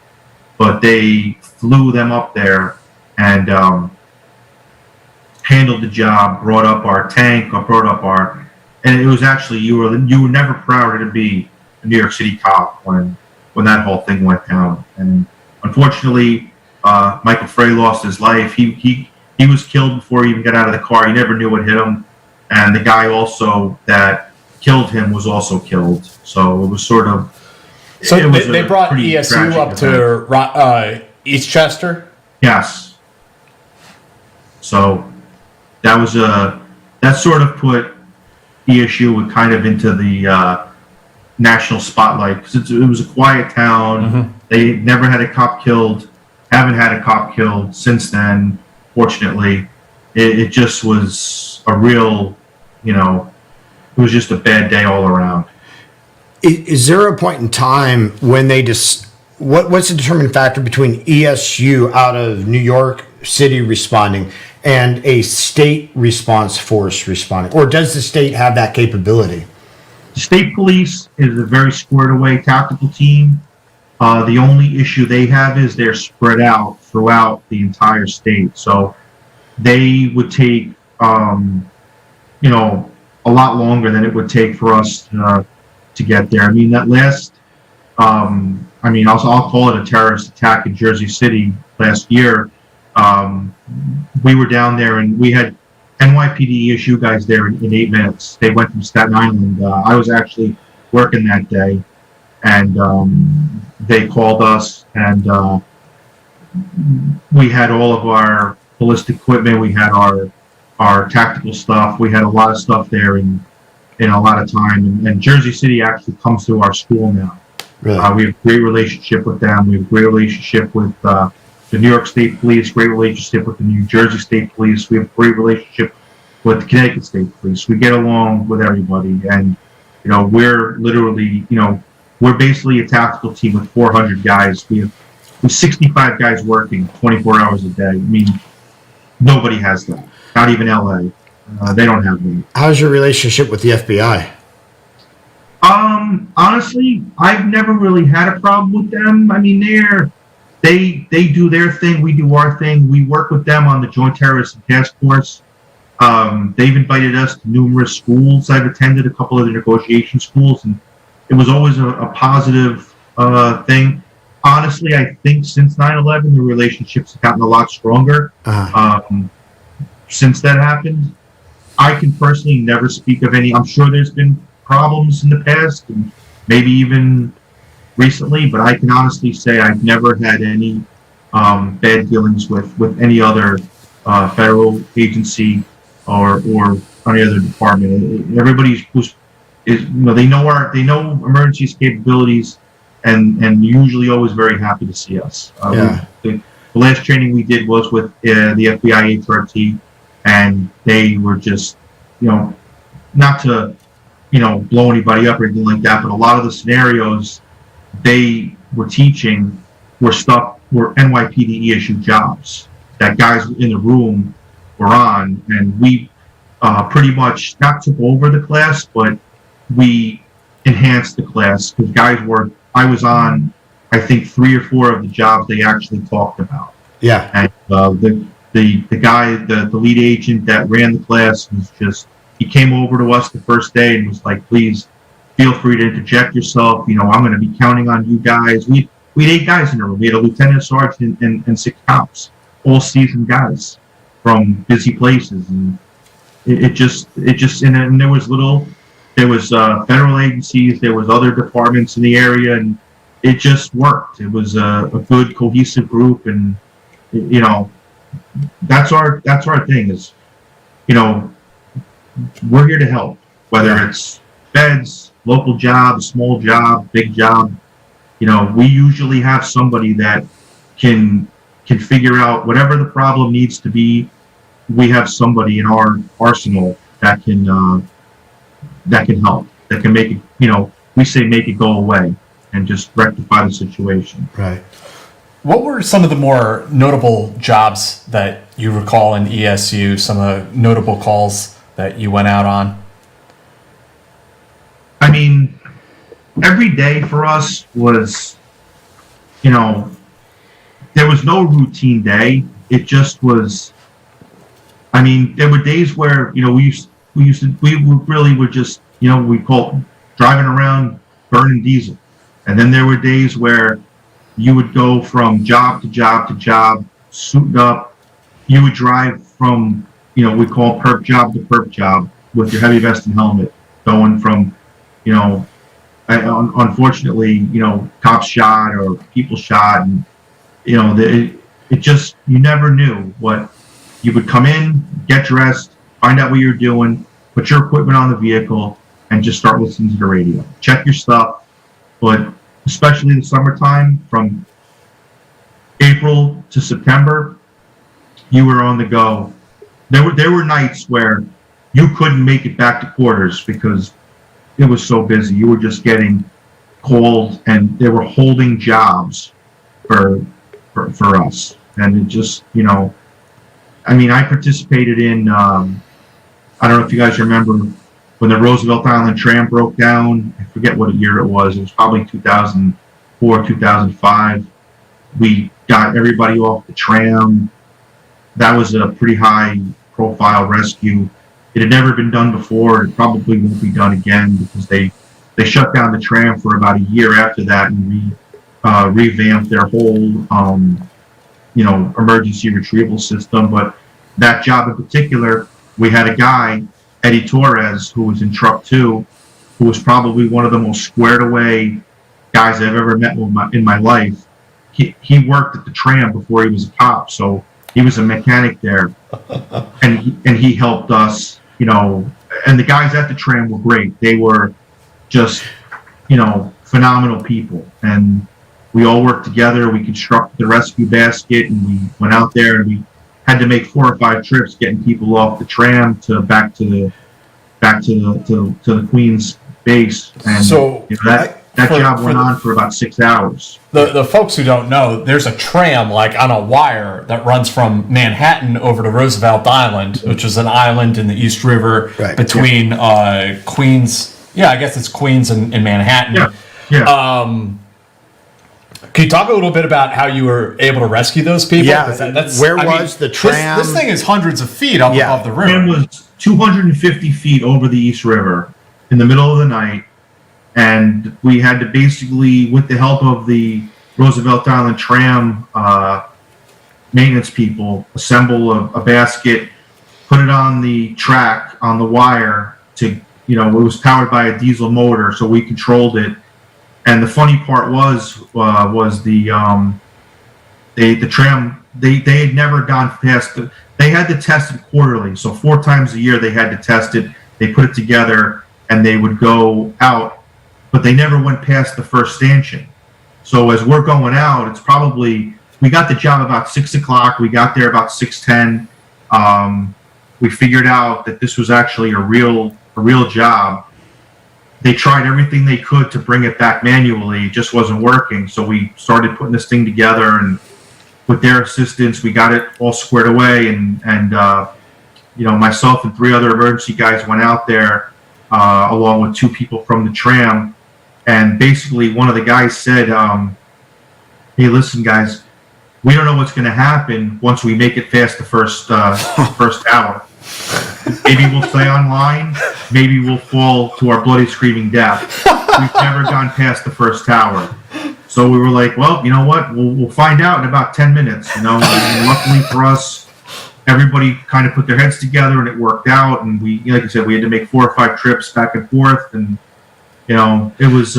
but they flew them up there and handled the job, brought up our tank, and it was actually, you were never prouder to be a New York City cop when that whole thing went down. And unfortunately, Michael Frey lost his life. He was killed before he even got out of the car. He never knew what hit him, and the guy also that killed him was also killed. So it was sort of. So they brought ESU up to Eastchester. Yes. So that sort of put ESU kind of into the national spotlight, because it was a quiet town. Mm-hmm. They never had a cop killed. Haven't had a cop killed since then. Fortunately, it just was a real, it was just a bad day all around. Is there a point in time when they what's the determining factor between ESU out of New York City responding and a state response force responding, or does the state have that capability? The state police is a very squared away tactical team. The only issue they have is they're spread out throughout the entire state. So they would take, a lot longer than it would take for us to get there. That last, I'll call it a terrorist attack in Jersey City last year. We were down there and we had NYPD ESU guys there in 8 minutes. They went from Staten Island. I was actually working that day, and they called us, and we had all of our ballistic equipment. We had our tactical stuff. We had a lot of stuff there in a lot of time. And Jersey City actually comes to our school now. Really? We have a great relationship with them. We have a great relationship with the New York State Police, great relationship with the New Jersey State Police. We have a great relationship with the Connecticut State Police. We get along with everybody. And, we're literally, we're basically a tactical team with 400 guys. We have 65 guys working 24 hours a day. I mean, nobody has that. Not even LA. They don't have that. How's your relationship with the FBI? Honestly, I've never really had a problem with them. I mean, they do their thing, we do our thing. We work with them on the Joint Terrorism Task Force. They've invited us to numerous schools. I've attended a couple of the negotiation schools, and it was always a positive thing. Honestly, I think since 9/11, the relationships have gotten a lot stronger. Since that happened, I can personally never speak of any. I'm sure there's been problems in the past, and maybe even recently, but I can honestly say I've never had any bad dealings with any other federal agency or any other department. Everybody's they know emergencies capabilities, and usually always very happy to see us. The last training we did was with the FBI HRT, and they were just, not to, blow anybody up or anything like that, but a lot of the scenarios they were teaching were NYPD ESU jobs that guys in the room were on, and we pretty much not took over the class, but we enhanced the class because I was on, I think, 3 or 4 of the jobs they actually talked about. Yeah. And the guy, the lead agent that ran the class he came over to us the first day and was like, please feel free to interject yourself. I'm going to be counting on you guys. We had 8 guys in the room. We had a lieutenant sergeant and 6 cops, all seasoned guys from busy places. And and there was federal agencies, there was other departments in the area, and it just worked. It was a good cohesive group, and that's our thing is, we're here to help, whether it's feds, local job, small job, big job. We usually have somebody that can figure out whatever the problem needs to be. We have somebody in our arsenal that can help, that can make it, we say make it go away and just rectify the situation. Right. What were some of the more notable jobs that you recall in ESU, some of the notable calls that you went out on? I mean, every day for us was, there was no routine day. It just was, there were days where, we really were just, we call it driving around burning diesel. And then there were days where you would go from job to job to job, suited up. You would drive from, we call perp job to perp job with your heavy vest and helmet, going from, unfortunately, cops shot or people shot, and it just, you never knew what. You would come in, get dressed, find out what you're doing, put your equipment on the vehicle, and just start listening to the radio. Check your stuff, but especially in the summertime, from April to September, you were on the go. There were nights where you couldn't make it back to quarters because it was so busy. You were just getting called, and they were holding jobs for us, and it just, I participated in, I don't know if you guys remember when the Roosevelt Island Tram broke down. I forget what year it was. It was probably 2004, 2005. We got everybody off the tram. That was a pretty high profile rescue. It had never been done before. It probably won't be done again because they shut down the tram for about a year after that and revamped their whole emergency retrieval system. But that job in particular, we had a guy, Eddie Torres, who was in Truck 2, who was probably one of the most squared away guys I've ever met in my life. He worked at the tram before he was a cop, so He was a mechanic there, and he helped us, and the guys at the Tram were great. They were just, phenomenal people. And we all worked together. We constructed the rescue basket, and we went out there, and we had to make 4 or 5 trips getting people off the Tram to back to the Queens base. And So that job went on for about 6 hours. The folks who don't know, there's a tram like on a wire that runs from Manhattan over to Roosevelt Island, which is an island in the East River between Queens. Yeah, I guess it's Queens and Manhattan. Yeah. Can you talk a little bit about how you were able to rescue those people? Yeah, where was the tram? This thing is hundreds of feet up above the river. The tram was 250 feet over the East River in the middle of the night. And we had to basically, with the help of the Roosevelt Island Tram maintenance people, assemble a basket, put it on the track, on the wire, it was powered by a diesel motor, so we controlled it. And the funny part was the Tram, they had never gone past they had to test it quarterly. So 4 times a year they had to test it. They put it together and they would go out, but they never went past the first stanchion. So as we're going out, it's probably, we got the job about 6 o'clock. We got there about 6:10. We figured out that this was actually a real job. They tried everything they could to bring it back manually. It just wasn't working. So we started putting this thing together, and with their assistance, we got it all squared away. And myself and 3 other emergency guys went out there, along with 2 people from the Tram. And basically, one of the guys said, "Hey, listen, guys, we don't know what's going to happen once we make it past the first hour. Maybe we'll stay online. Maybe we'll fall to our bloody screaming death. We've never gone past the first hour." So we were like, "Well, you know what? We'll find out in about 10 minutes." And luckily for us, everybody kind of put their heads together, and it worked out. And we, like I said, we had to make 4 or 5 trips back and forth, and it was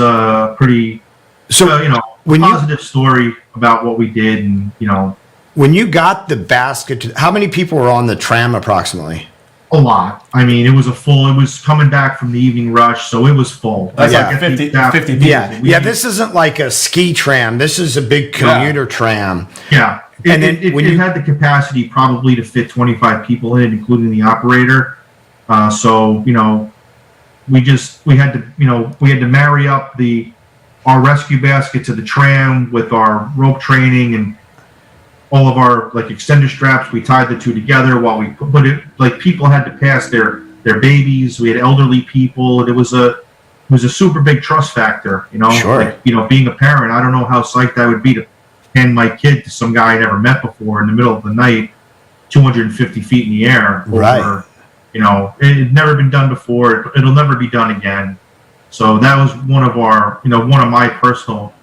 pretty. So positive story about what we did, and when you got the basket, how many people were on the Tram approximately? A lot. I mean, it was coming back from the evening rush, so it was full. That's like 50 people. Yeah, this isn't like a ski tram. This is a big commuter tram. Yeah. It had the capacity probably to fit 25 people in it, including the operator. So, we had to marry up our rescue basket to the Tram with our rope training and all of our extender straps. We tied the 2 together while we put it, people had to pass their babies. We had elderly people. It was a super big trust factor, Sure. Being a parent, I don't know how psyched I would be to hand my kid to some guy I never met before in the middle of the night, 250 feet in the air. Right. It had never been done before. It'll never be done again. So that was one of my personal,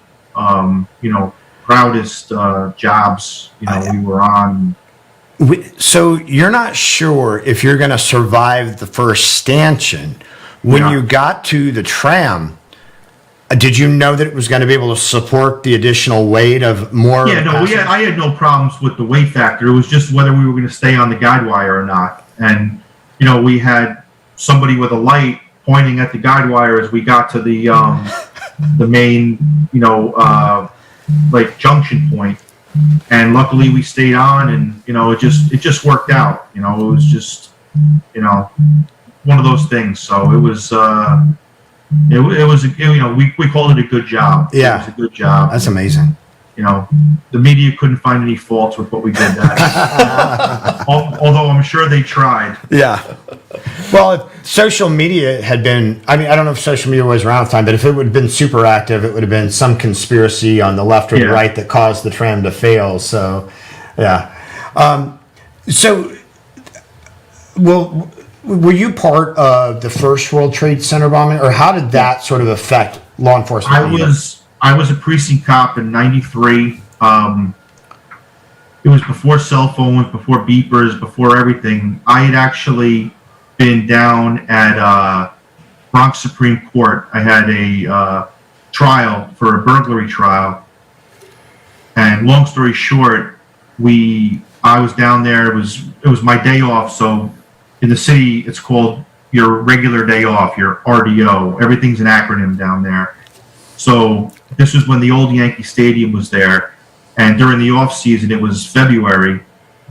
proudest jobs, we were on. So you're not sure if you're going to survive the first stanchion. When you got to the Tram, did you know that it was going to be able to support the additional weight of more? Yeah, no, I had no problems with the weight factor. It was just whether we were going to stay on the guide wire or not. And, we had somebody with a light pointing at the guide wire as we got to the main, junction point. And luckily we stayed on, and it just worked out. It was just one of those things. So it was we called it a good job. Yeah, it was a good job. That's amazing. The media couldn't find any faults with what we did that. Although I'm sure they tried. Yeah. Well, if social media had been, I don't know if social media was around at the time, but if it would have been super active, it would have been some conspiracy on the left or the right that caused the Tram to fail. So, yeah. Were you part of the first World Trade Center bombing, or how did that sort of affect law enforcement? I was a precinct cop in '93. It was before cell phones, before beepers, before everything. I had actually been down at Bronx Supreme Court. I had a trial for a burglary trial, and long story short, I was down there. It was my day off. So in the city, it's called your regular day off, your RDO. Everything's an acronym down there. So this was when the old Yankee Stadium was there, and during the off season, it was February.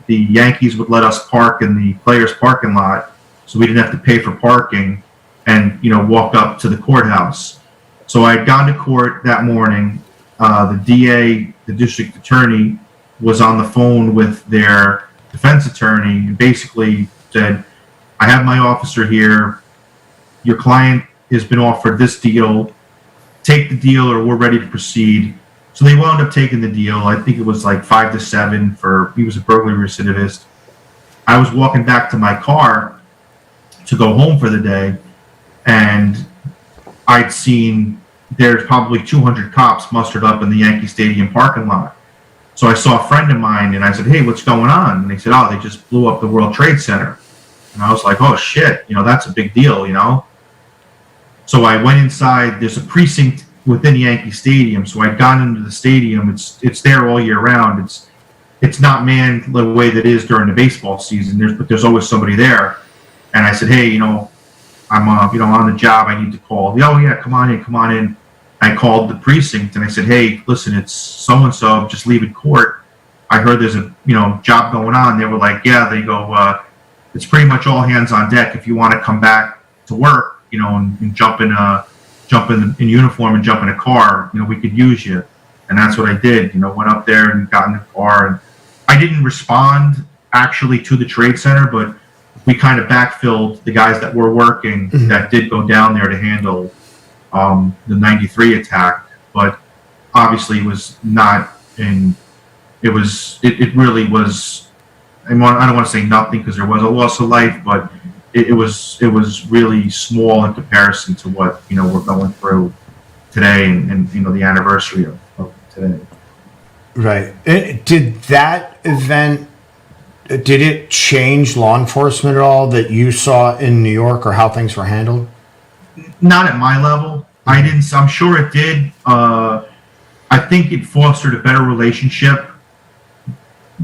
The Yankees would let us park in the players' parking lot, so we didn't have to pay for parking, and walk up to the courthouse. So I had gone to court that morning. The DA, the district attorney, was on the phone with their defense attorney and basically said, "I have my officer here. Your client has been offered this deal. Take the deal or we're ready to proceed." So they wound up taking the deal. I think it was like 5-7 he was a burglary recidivist. I was walking back to my car to go home for the day, and I'd seen there's probably 200 cops mustered up in the Yankee Stadium parking lot. So I saw a friend of mine and I said, "Hey, what's going on?" And they said, "Oh, they just blew up the World Trade Center." And I was like, "Oh shit, that's a big deal, So I went inside. There's a precinct within Yankee Stadium. So I'd gone into the stadium. It's there all year round. It's not manned the way that it is during the baseball season. But there's always somebody there. And I said, "Hey, I'm on the job. I need to call." "Oh yeah, come on in." I called the precinct and I said, "Hey, listen, it's so and so just leaving court. I heard there's a job going on." They were like, "Yeah." They go, "It's pretty much all hands on deck if you want to come back to work, and jump in uniform and jump in a car. We could use you." And that's what I did. Went up there and got in the car, and I didn't respond actually to the trade center, but we kind of backfilled the guys that were working that did go down there to handle the 93 attack. But obviously it was not it really was, I don't want to say nothing because there was a loss of life, but it was really small in comparison to what we're going through today and the anniversary of today. Right. Did that event, did it change law enforcement at all that you saw in New York, or how things were handled? Not at my level. I'm sure it did. I think it fostered a better relationship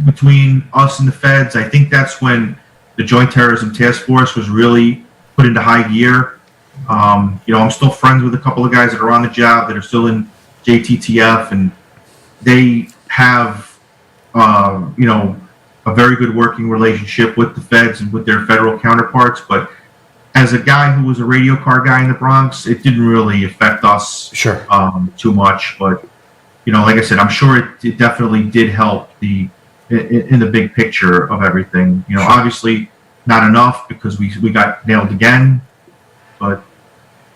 between us and the feds. I think that's when the Joint Terrorism Task Force was really put into high gear. I'm still friends with a couple of guys that are on the job that are still in JTTF, and they have, a very good working relationship with the feds and with their federal counterparts. But as a guy who was a radio car guy in the Bronx, it didn't really affect us too much. But, like I said, I'm sure it definitely did help in the big picture of everything. Obviously not enough because we got nailed again. But,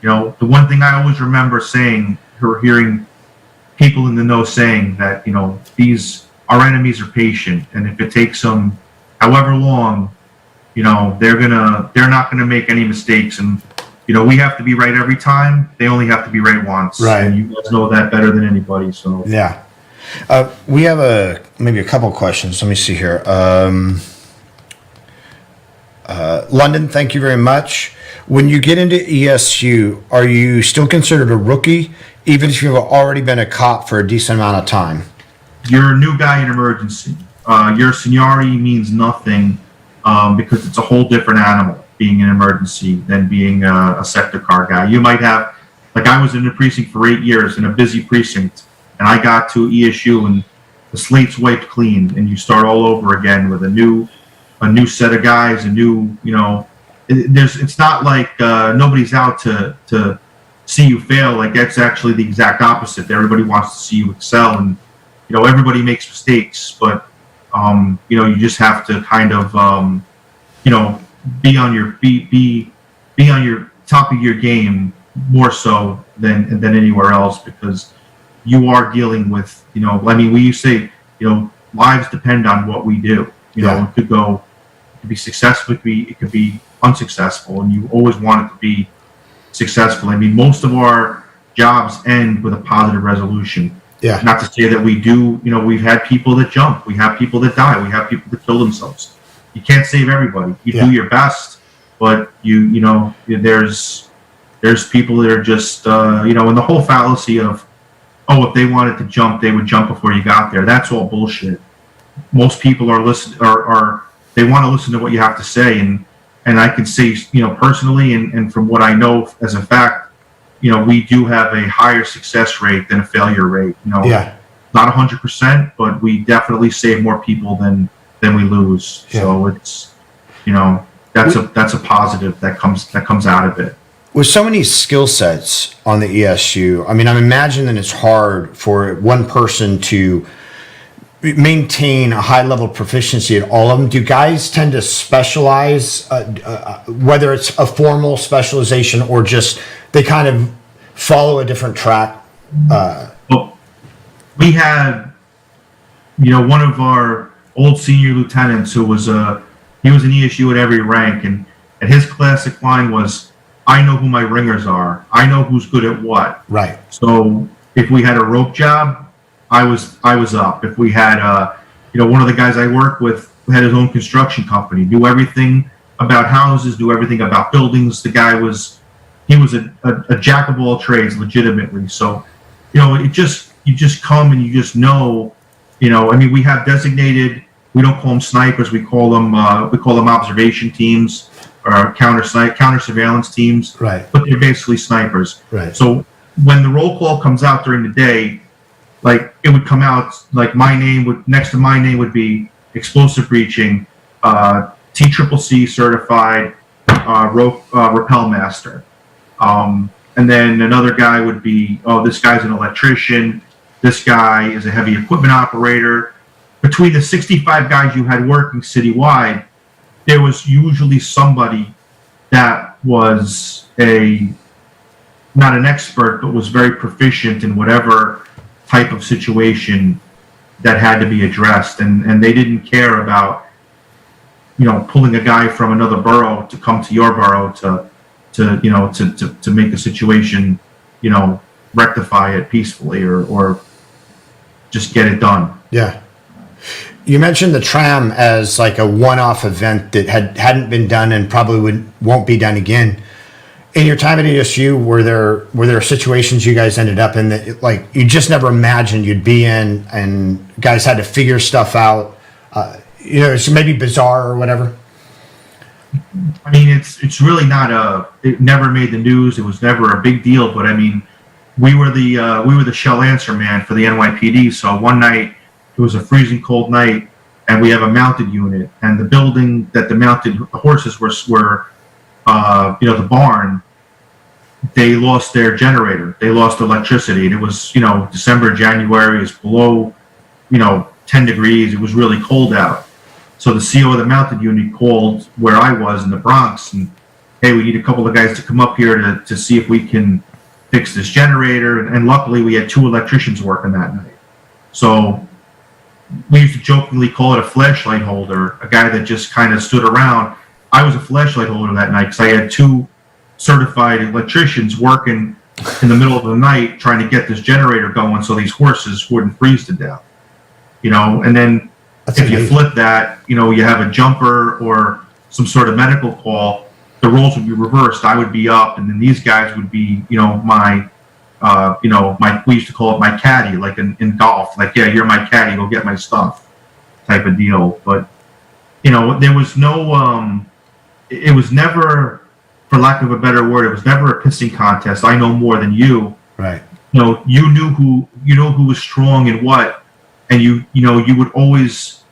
the one thing I always remember saying, or hearing people in the know saying that, our enemies are patient, and if it takes them however long, they're not gonna make any mistakes, and we have to be right every time. They only have to be right once. Right. And you guys know that better than anybody. So yeah, we have maybe a couple of questions. Let me see here. London, thank you very much. When you get into ESU, are you still considered a rookie, even if you've already been a cop for a decent amount of time? You're a new guy in emergency. Your seniority means nothing because it's a whole different animal being an emergency than being a sector car guy. You might have, like I was in the precinct for 8 years in a busy precinct, and I got to ESU and the slate's wiped clean, and you start all over again with a new set of guys, it's not like nobody's out to see you fail. Like that's actually the exact opposite. Everybody wants to see you excel, and everybody makes mistakes, but you just have to kind of be on your top of your game more so than anywhere else, because you are dealing with we say lives depend on what we do. It could be successful, it could be unsuccessful, and you always want it to be successful. Most of our jobs end with a positive resolution. Yeah. Not to say that we do, we've had people that jump, we have people that die, we have people that kill themselves. You can't save everybody. You do your best, but there's people that are just, and the whole fallacy of, if they wanted to jump, they would jump before you got there. That's all bullshit. most people are they want to listen to what you have to say, and I can say, personally, and from what I know as a fact, we do have a higher success rate than a failure rate. Yeah. Not 100%, but we definitely save more people than we lose. Yeah. So it's, that's a positive that comes out of it. With so many skill sets on the ESU, I mean, I'm imagining it's hard for one person to maintain a high level of proficiency at all of them. Do guys tend to specialize, whether it's a formal specialization or just they kind of follow a different track? Well, we had, one of our old senior lieutenants who was he was an ESU at every rank, and his classic line was, "I know who my ringers are. I know who's good at what." Right. So if we had a rope job, I was up. If we had, one of the guys I worked with had his own construction company, knew everything about houses, knew everything about buildings. The guy he was a jack of all trades, legitimately. So, you just come and you just know, we have designated. We don't call them snipers. We call them observation teams or counter surveillance teams. Right. But they're basically snipers. Right. So when the roll call comes out during the day, like it would come out like next to my name would be explosive breaching, TCCC certified, rappel master. And then another guy would be, this guy's an electrician. This guy is a heavy equipment operator. Between the 65 guys you had working citywide, there was usually somebody that was not an expert, but was very proficient in whatever type of situation that had to be addressed. And they didn't care about, pulling a guy from another borough to come to your borough to make a situation, rectify it peacefully or just get it done. Yeah. You mentioned the Tram as like a one-off event that hadn't been done and probably won't be done again. In your time at ESU, were there situations you guys ended up in that like you just never imagined you'd be in, and guys had to figure stuff out? It's maybe bizarre or whatever. I mean, it's really not it never made the news. It was never a big deal. But I mean, we were the shell answer man for the NYPD. So one night it was a freezing cold night, and we have a mounted unit, and the building that the mounted horses were the barn. They lost their generator. They lost electricity. And it was, December, January. It was below, 10 degrees. It was really cold out. So the CO of the mounted unit called where I was in the Bronx, and, hey, we need a couple of guys to come up here to see if we can fix this generator. And luckily we had 2 electricians working that night. So we used to jokingly call it a flashlight holder, a guy that just kind of stood around. I was a flashlight holder that night because I had 2 certified electricians working in the middle of the night trying to get this generator going so these horses wouldn't freeze to death. And then That's if amazing. you flip that, you have a jumper or some sort of medical call, the roles would be reversed. I would be up, and then these guys would be, we used to call it my caddy, like in golf, like, yeah, you're my caddy, go get my stuff type of deal. But, there was no, it was never, for lack of a better word, it was never a pissing contest. I know more than you. Right. You knew who was strong and what, and you would always,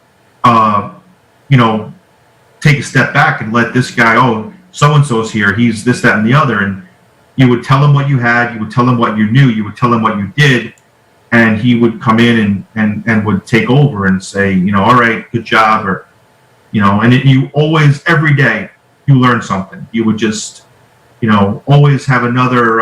take a step back and let this guy, so-and-so's here, he's this, that, and the other. And you would tell him what you had, you would tell him what you knew, you would tell him what you did, and he would come in and would take over and say, all right, good job, or, and you always, every day, you learn something. You would just, always have another,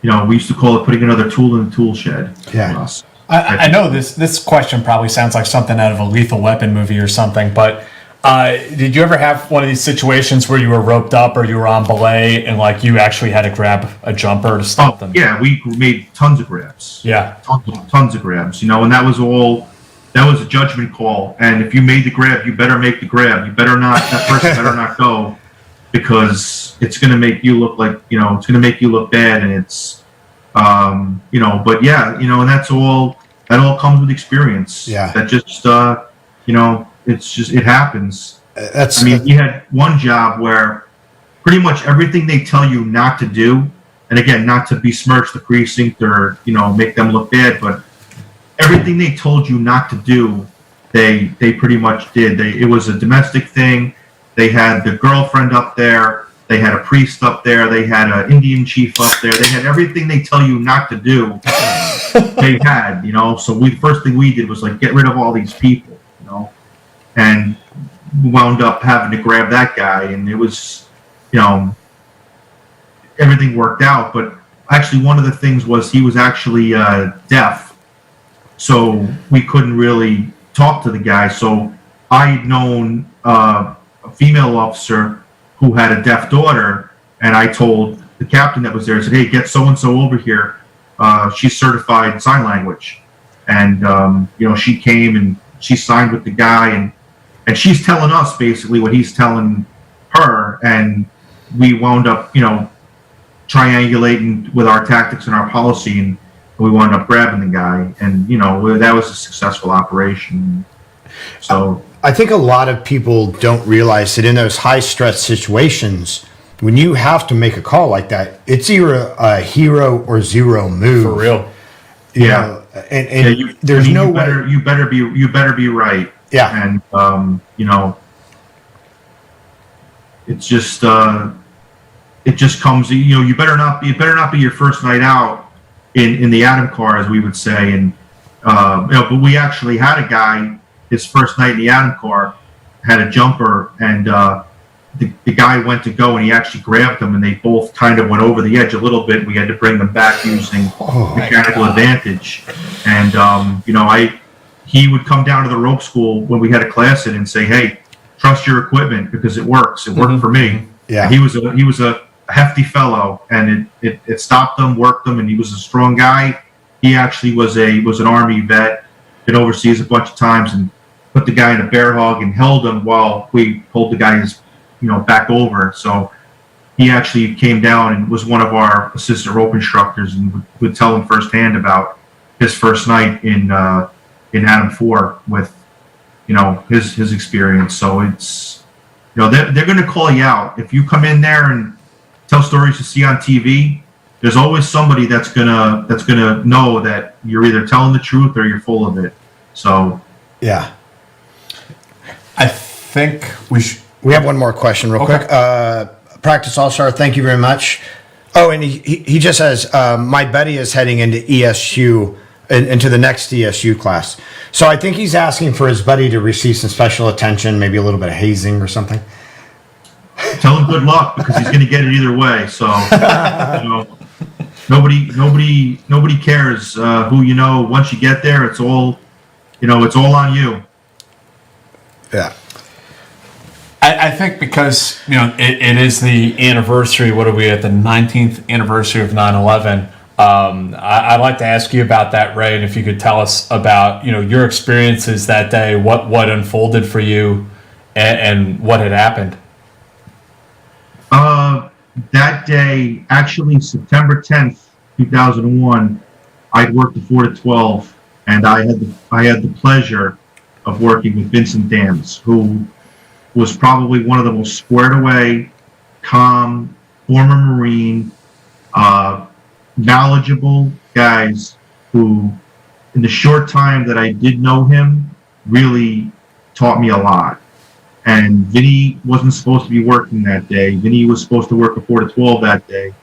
we used to call it putting another tool in the tool shed. Yeah. I know this question probably sounds like something out of a Lethal Weapon movie or something, but did you ever have one of these situations where you were roped up or you were on belay and like you actually had to grab a jumper to stop them? Yeah, we made tons of grabs. Yeah. Tons of grabs, and that was a judgment call. And if you made the grab, you better make the grab. You better not, that person better not go, because it's going to make you look like, it's going to make you look bad. And it's, but yeah, and that's all, that all comes with experience. Yeah. That just, it happens. That's, I mean, you had one job where pretty much everything they tell you not to do, and again, not to besmirch the precinct or, make them look bad, but everything they told you not to do, they pretty much did. It was a domestic thing. They had the girlfriend up there. They had a priest up there. They had an Indian chief up there. They had everything they tell you not to do. They had, So the first thing we did was like get rid of all these people, and wound up having to grab that guy, and it was, everything worked out. But actually, one of the things was he was actually deaf, so we couldn't really talk to the guy. So I had known a female officer who had a deaf daughter, and I told the captain that was there, I said, hey, get so-and-so over here. She's certified in sign language. And, she came and she signed with the guy, and she's telling us basically what he's telling her. And we wound up, triangulating with our tactics and our policy, and we wound up grabbing the guy. And, that was a successful operation. So I think a lot of people don't realize that in those high stress situations, when you have to make a call like that, it's either a hero or zero move. For real. Yeah. There's no way. You better be right. Yeah. And, it's just, it just comes, you better not be your first night out in the Adam car, as we would say. And, but we actually had a guy, his first night in the Adam car, had a jumper, and the guy went to go, and he actually grabbed him, and they both kind of went over the edge a little bit. We had to bring them back using mechanical advantage. And he would come down to the rope school when we had a class in and say, hey, trust your equipment because it works. It worked for me. Yeah. And he was a hefty fellow, and it stopped him, worked him, and he was a strong guy. He actually was an Army vet, been overseas a bunch of times, and put the guy in a bear hug and held him while we pulled the guy's back over. So he actually came down and was one of our assistant rope instructors, and would tell him firsthand about his first night in Adam 4 with his experience. So it's they're going to call you out if you come in there and tell stories you see on TV. There's always somebody that's gonna know that you're either telling the truth or you're full of it. So Yeah. I think We have one more question real quick. Practice All-Star, thank you very much. Oh, and he just says, my buddy is heading into ESU, into the next ESU class. So I think he's asking for his buddy to receive some special attention, maybe a little bit of hazing or something. tell him good luck because he's going to get it either way. So nobody cares who you know. Once you get there, it's all on you. Yeah. I think because, it is the anniversary, what are we at, the 19th anniversary of 9/11. I'd like to ask you about that, Ray, and if you could tell us about, your experiences that day, what unfolded for you and what had happened. That day, actually September 10th, 2001, I'd worked the 4 to 12, and I had the pleasure of working with Vincent Dams, who was probably one of the most squared away, calm, former Marine, knowledgeable guys who, in the short time that I did know him, really taught me a lot. And Vinny wasn't supposed to be working that day. Vinny was supposed to work a 4 to 12 that day,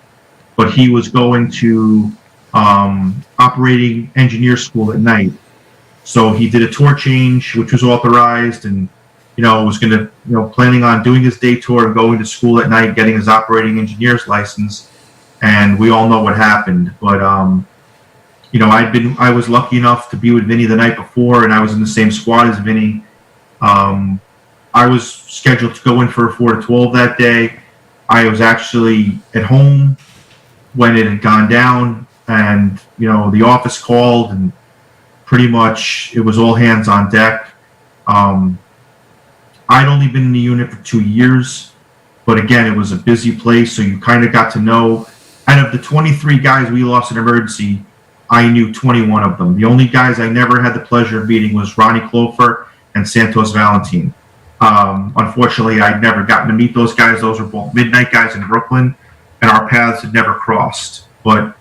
but he was going to operating engineer school at night. So he did a tour change, which was authorized, and was going to, planning on doing his day tour and going to school at night, getting his operating engineer's license. And we all know what happened. But, I was lucky enough to be with Vinny the night before, and I was in the same squad as Vinny. I was scheduled to go in for a 4 to 12 that day. I was actually at home when it had gone down, and, the office called, and pretty much it was all hands on deck. I'd only been in the unit for 2 years, but again, it was a busy place, so you kind of got to know. Out of the 23 guys we lost in emergency, I knew 21 of them. The only guys I never had the pleasure of meeting was Ronnie Clofer and Santos Valentine. Unfortunately, I'd never gotten to meet those guys. Those were both midnight guys in Brooklyn, and our paths had never crossed. But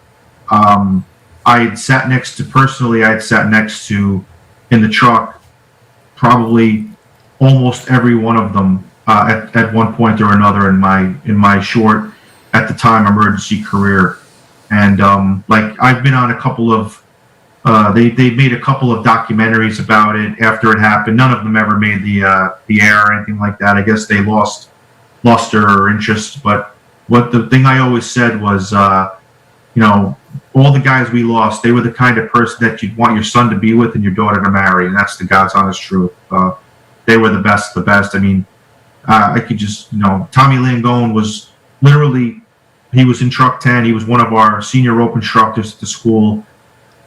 I had sat next to in the truck probably almost every one of them at one point or another in my short, at the time, emergency career. And like, I've been on a couple of they made a couple of documentaries about it after it happened. None of them ever made the air or anything like that. I guess they lost luster or interest. But what the thing I always said was, all the guys we lost, they were the kind of person that you'd want your son to be with and your daughter to marry, and that's the God's honest truth. They were the best. I mean, I could just, Tommy Langone was literally, he was in Truck 10. He was one of our senior rope instructors at the school.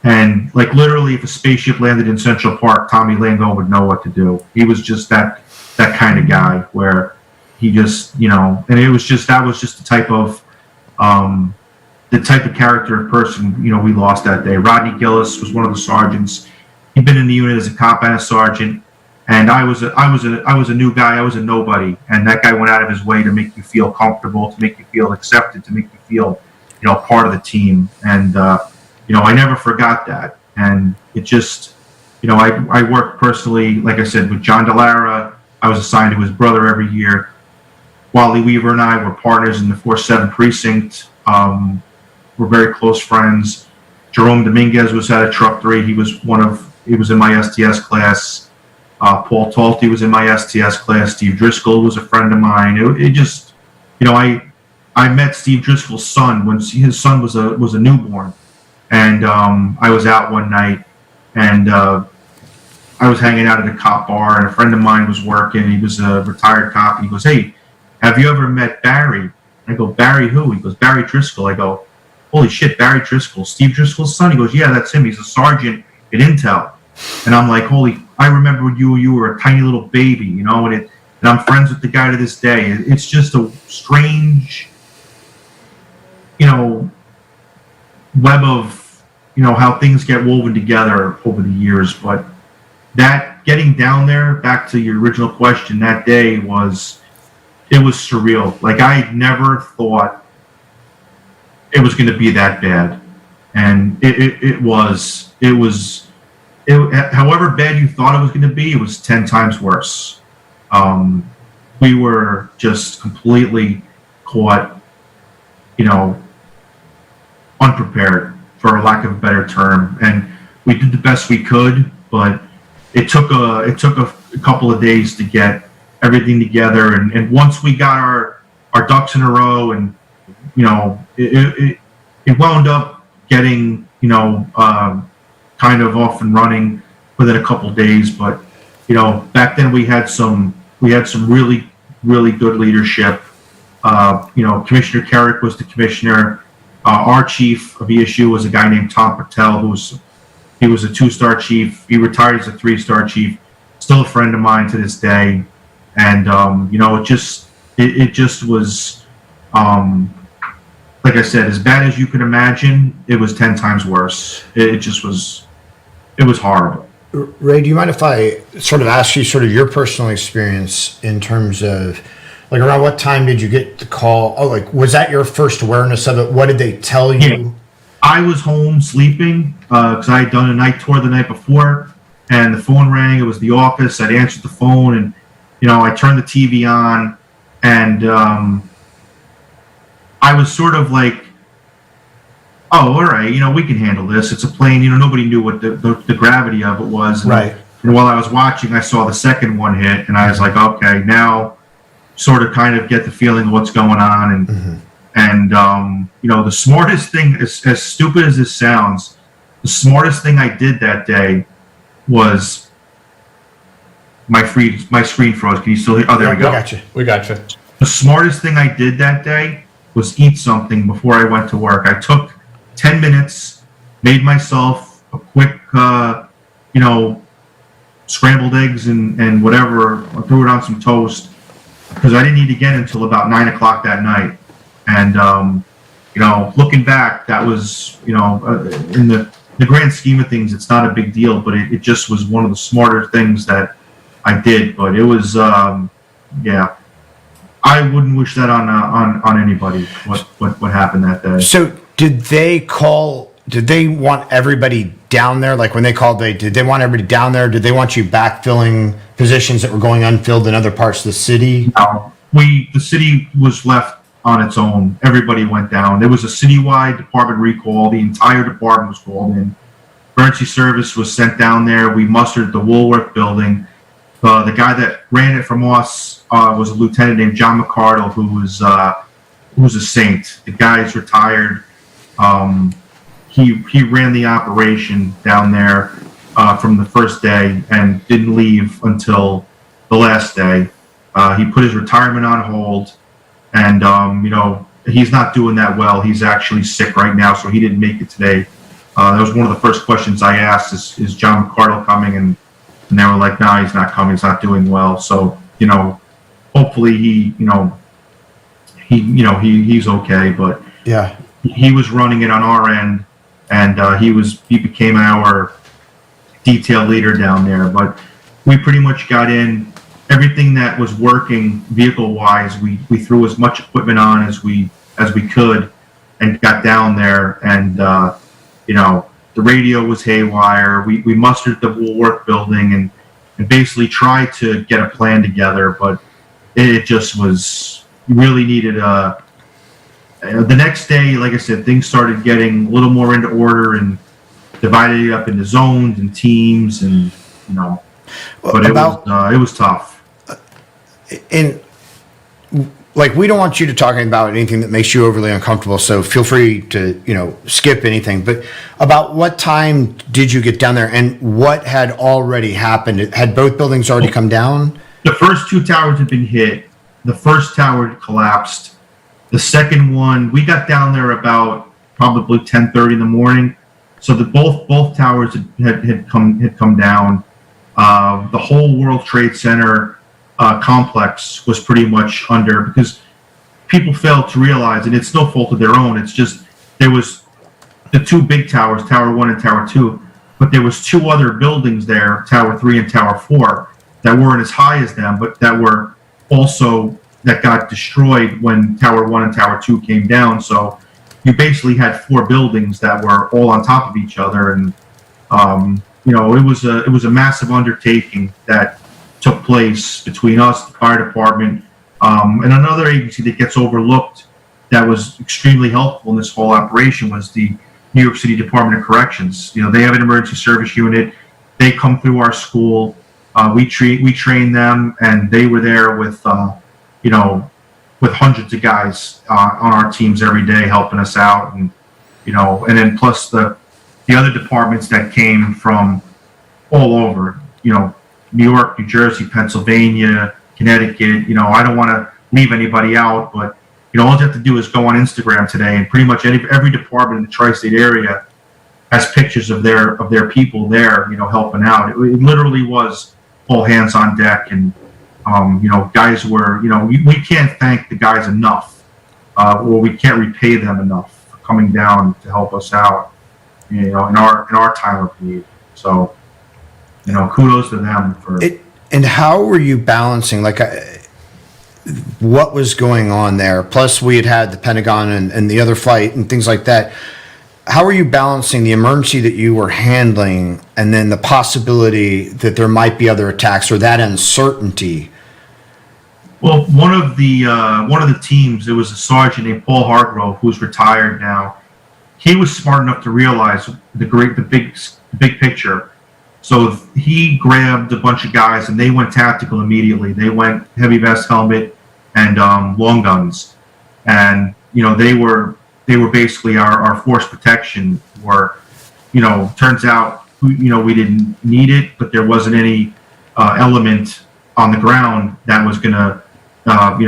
And like, literally, if a spaceship landed in Central Park, Tommy Langone would know what to do. He was just that kind of guy where he just, and that was just the type of character and person, we lost that day. Rodney Gillis was one of the sergeants. He'd been in the unit as a cop and a sergeant. And I was a new guy. I was a nobody. And that guy went out of his way to make you feel comfortable, to make you feel accepted, to make you feel, part of the team. And, I never forgot that. And it just, I worked personally, like I said, with John DeLara. I was assigned to his brother every year. Wally Weaver and I were partners in the 4-7 precinct. We're very close friends. Jerome Dominguez was at a Truck 3. He was in my STS class. Paul Talty was in my STS class. Steve Driscoll was a friend of mine. It just, I met Steve Driscoll's son when his son was a newborn, and I was out one night, and I was hanging out at a cop bar, and a friend of mine was working. He was a retired cop, and he goes, "Hey, have you ever met Barry?" I go, "Barry who?" He goes, "Barry Driscoll." I go, "Holy shit, Barry Driscoll, Steve Driscoll's son?" He goes, "Yeah, that's him. He's a sergeant at Intel." And I'm like, I remember when you were a tiny little baby, and I'm friends with the guy to this day. It's just a strange, web of, how things get woven together over the years. But that, getting down there, back to your original question, that day it was surreal. Like, I never thought it was going to be that bad. And it was. However bad you thought it was going to be, it was 10 times worse. We were just completely caught, unprepared, for lack of a better term. And we did the best we could, but it took a couple of days to get everything together. And once we got our ducks in a row, and it wound up getting kind of off and running within a couple days. But back then we had some really, really good leadership. Commissioner Carrick was the commissioner. Our chief of ESU was a guy named Tom Patel, he was a 2-star chief. He retired as a 3-star chief. Still a friend of mine to this day. And it just was, like I said, as bad as you could imagine. It was 10 times worse. It was horrible. Ray, do you mind if I sort of ask you sort of your personal experience in terms of, like, around what time did you get the call? Oh, like, was that your first awareness of it? What did they tell you? Yeah. I was home sleeping because I had done a night tour the night before, and the phone rang. It was the office. I'd answered the phone, and I turned the TV on, and I was sort of like, "Oh, all right, we can handle this. It's a plane." Nobody knew what the gravity of it was. Right. And while I was watching, I saw the second one hit, and I was like, "Okay, now." Sort of kind of get the feeling of what's going on. And the smartest thing, as stupid as this sounds, the smartest thing I did that day was my screen froze. Can you still hear? Oh, there we go. We got you. The smartest thing I did that day was eat something before I went to work. I took 10 minutes, made myself a quick, scrambled eggs and whatever. I threw it on some toast, because I didn't need to get until about 9 o'clock that night. And, looking back, that was, in the the grand scheme of things, it's not a big deal, but it just was one of the smarter things that I did. But it was, yeah, I wouldn't wish that on anybody. What happened that day? So did they want everybody down there? Like when they called, did they want everybody down there? Did they want you backfilling positions that were going unfilled in other parts of the city? No, the city was left on its own. Everybody went down. There was a citywide department recall. The entire department was called in. Emergency service was sent down there. We mustered the Woolworth building. The guy that ran it from us was a lieutenant named John McCardle, who was a saint. The guy's retired. He ran the operation down there from the first day and didn't leave until the last day. He put his retirement on hold, and he's not doing that well. He's actually sick right now, so he didn't make it today. That was one of the first questions I asked: is John McCardle coming? And they were like, "No, he's not coming. He's not doing well." So hopefully he's okay. But Yeah. he was running it on our end, and he became our detail leader down there. But we pretty much got in everything that was working vehicle wise. We threw as much equipment on as we could and got down there, and the radio was haywire. We mustered the Woolworth building and basically tried to get a plan together, but it just was really needed the next day. Like I said, things started getting a little more into order and divided it up into zones and teams, and but it was tough. And like, we don't want you to talk about anything that makes you overly uncomfortable, so feel free to skip anything. But about what time did you get down there, and what had already happened? Had both buildings already come down? The first two towers had been hit. The first tower had collapsed. The second one, we got down there about probably 10:30 in the morning. So both towers had come down. The whole World Trade Center complex was pretty much under, because people failed to realize, and it's no fault of their own. It's just there was the two big towers, Tower 1 and Tower 2, but there was two other buildings there, Tower 3 and Tower 4, that weren't as high as them, but that got destroyed when Tower 1 and Tower 2 came down. So you basically had four buildings that were all on top of each other, and it was a massive undertaking that took place between us, the fire department, and another agency that gets overlooked that was extremely helpful in this whole operation was the New York City Department of Corrections. They have an emergency service unit. They come through our school. We train them, and they were there with hundreds of guys on our teams every day helping us out, and then plus the other departments that came from all over, New York, New Jersey, Pennsylvania, Connecticut. I don't want to leave anybody out, but all you have to do is go on Instagram today, and pretty much every department in the tri-state area has pictures of their people there, helping out. It literally was all hands on deck, and guys were, we can't thank the guys enough, or we can't repay them enough for coming down to help us out, in our time of need. So, kudos to them for it. And how were you balancing, what was going on there? Plus, we had the Pentagon and the other flight and things like that. How are you balancing the emergency that you were handling and then the possibility that there might be other attacks, or that uncertainty? Well, one of the teams, there was a sergeant named Paul Hargrove, who's retired now. He was smart enough to realize the big picture. So he grabbed a bunch of guys, and they went tactical immediately. They went heavy vest, helmet, and long guns, and they were basically our force protection. Turns out we didn't need it, but there wasn't any element on the ground that was going to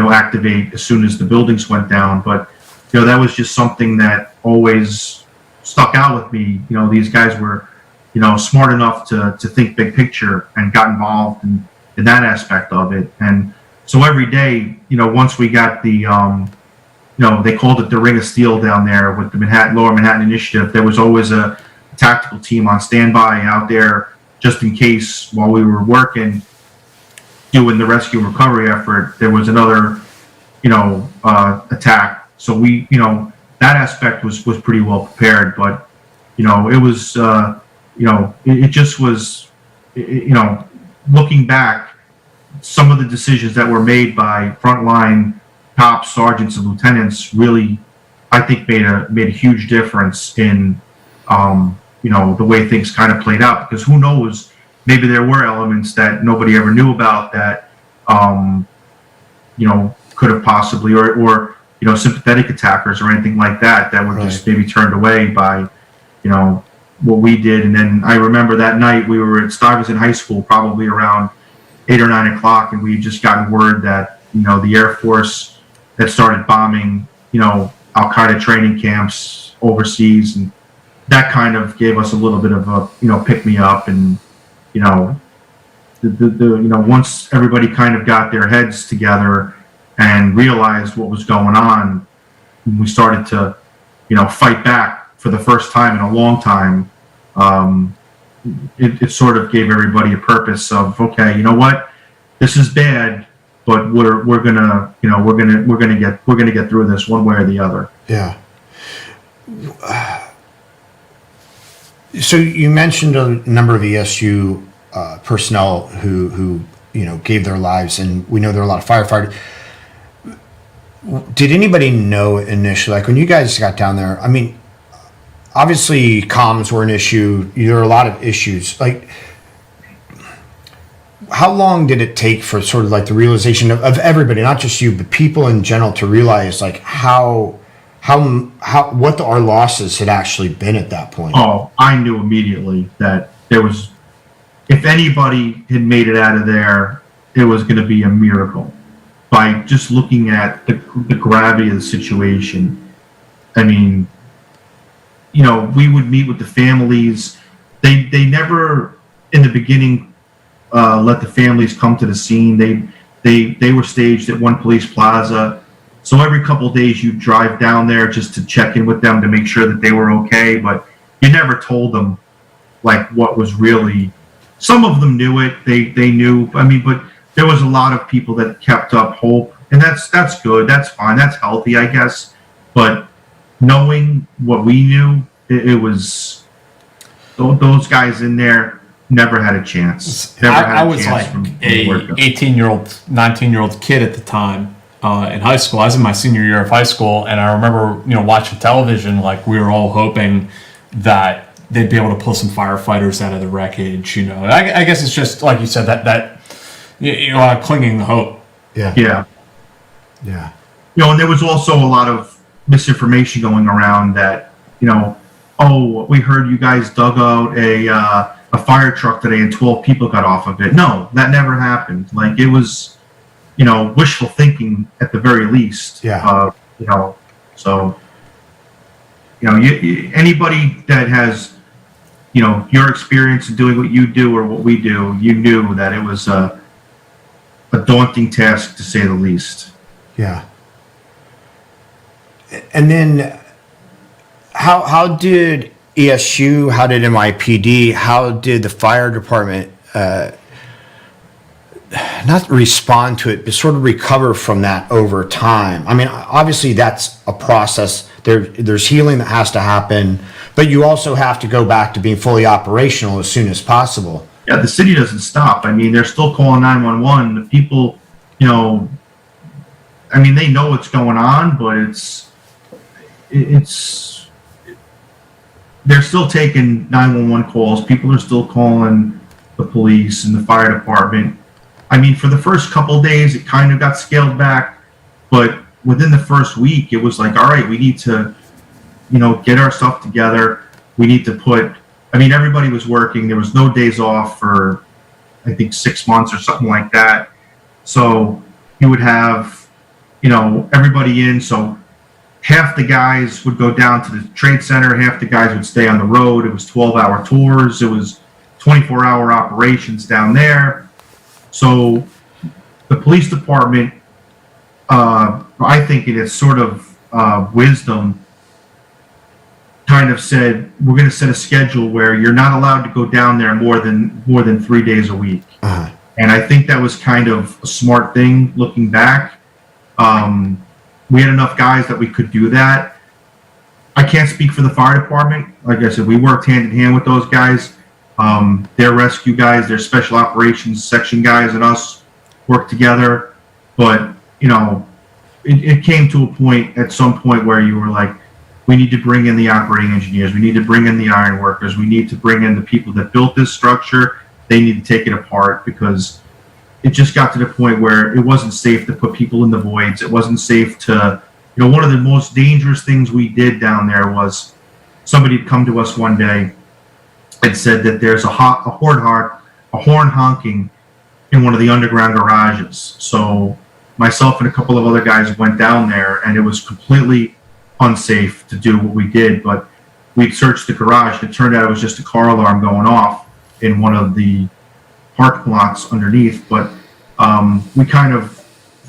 activate as soon as the buildings went down. But that was just something that always stuck out with me. These guys were smart enough to think big picture and got involved in that aspect of it. And so every day, once we got the they called it the Ring of Steel down there with the Lower Manhattan Initiative, there was always a tactical team on standby out there just in case while we were working, doing the rescue and recovery effort, there was another, attack. So we, that aspect was pretty well prepared, but, it was, it just was, looking back, some of the decisions that were made by frontline cops, sergeants, and lieutenants really, I think, made a huge difference in, the way things kind of played out. Because who knows, maybe there were elements that nobody ever knew about that, could have possibly, or sympathetic attackers or anything like that were just maybe turned away by, what we did. And then I remember that night I was in high school, probably around 8 or 9 o'clock, and we had just gotten word that, the Air Force had started bombing, Al-Qaeda training camps overseas, and that kind of gave us a little bit of a, pick me up. And, once everybody kind of got their heads together and realized what was going on, we started to, fight back for the first time in a long time. It sort of gave everybody a purpose of, okay, you know what, this is bad, but we're gonna get through this one way or the other. Yeah. So you mentioned a number of ESU personnel who gave their lives, and we know there are a lot of firefighters. Did anybody know initially, like when you guys got down there? I mean, obviously comms were an issue. There are a lot of issues. Like, how long did it take for sort of like the realization of everybody, not just you, but people in general, to realize like how what our losses had actually been at that point? Oh, I knew immediately that there was, if anybody had made it out of there, it was going to be a miracle. By just looking at the gravity of the situation. I mean, we would meet with the families. They never, in the beginning, let the families come to the scene. They were staged at one police plaza. So every couple of days you drive down there just to check in with them to make sure that they were okay. But you never told them like what was really. Some of them knew it. They knew. I mean, but there was a lot of people that kept up hope, and that's good. That's fine. That's healthy, I guess. But knowing what we knew, it was those guys in there never had a chance. I was like a 18-year-old, 19-year-old kid at the time in high school. I was in my senior year of high school, and I remember watching television. Like, we were all hoping that they'd be able to pull some firefighters out of the wreckage. I guess it's just like you said, that clinging to hope. Yeah. And there was also a lot of misinformation going around that, oh, we heard you guys dug out a fire truck today and 12 people got off of it. No, that never happened. Like, it was, wishful thinking at the very least. Yeah. So, anybody that has, your experience in doing what you do or what we do, you knew that it was a daunting task, to say the least. Yeah. And then how did ESU, how did NYPD, how did the fire department not respond to it, but sort of recover from that over time? I mean, obviously that's a process. There's healing that has to happen, but you also have to go back to being fully operational as soon as possible. Yeah, the city doesn't stop. I mean, they're still calling 911. The people, I mean, they know what's going on, but they're still taking 911 calls. People are still calling the police and the fire department. I mean, for the first couple of days, it kind of got scaled back, but within the first week, it was like, all right, we need to, get our stuff together. We need to everybody was working. There was no days off for, I think, 6 months or something like that. So you would have, everybody in. So half the guys would go down to the trade center. Half the guys would stay on the road. It was 12-hour tours. It was 24-hour operations down there. So the police department, I think in its sort of wisdom, kind of said, we're going to set a schedule where you're not allowed to go down there more than 3 days a week. Uh-huh. And I think that was kind of a smart thing looking back. We had enough guys that we could do that. I can't speak for the fire department. Like I said, we worked hand in hand with those guys. Their rescue guys, their special operations section guys, and us worked together. But, you know, it came to a point at some point where you were like, we need to bring in the operating engineers. We need to bring in the iron workers. We need to bring in the people that built this structure. They need to take it apart, because it just got to the point where it wasn't safe to put people in the voids. It wasn't safe to, you know, one of the most dangerous things we did down there was somebody had come to us one day and said that there's a horn honking in one of the underground garages. So myself and a couple of other guys went down there, and it was completely unsafe to do what we did. But we'd searched the garage, and it turned out it was just a car alarm going off in one of the park lots underneath. But we kind of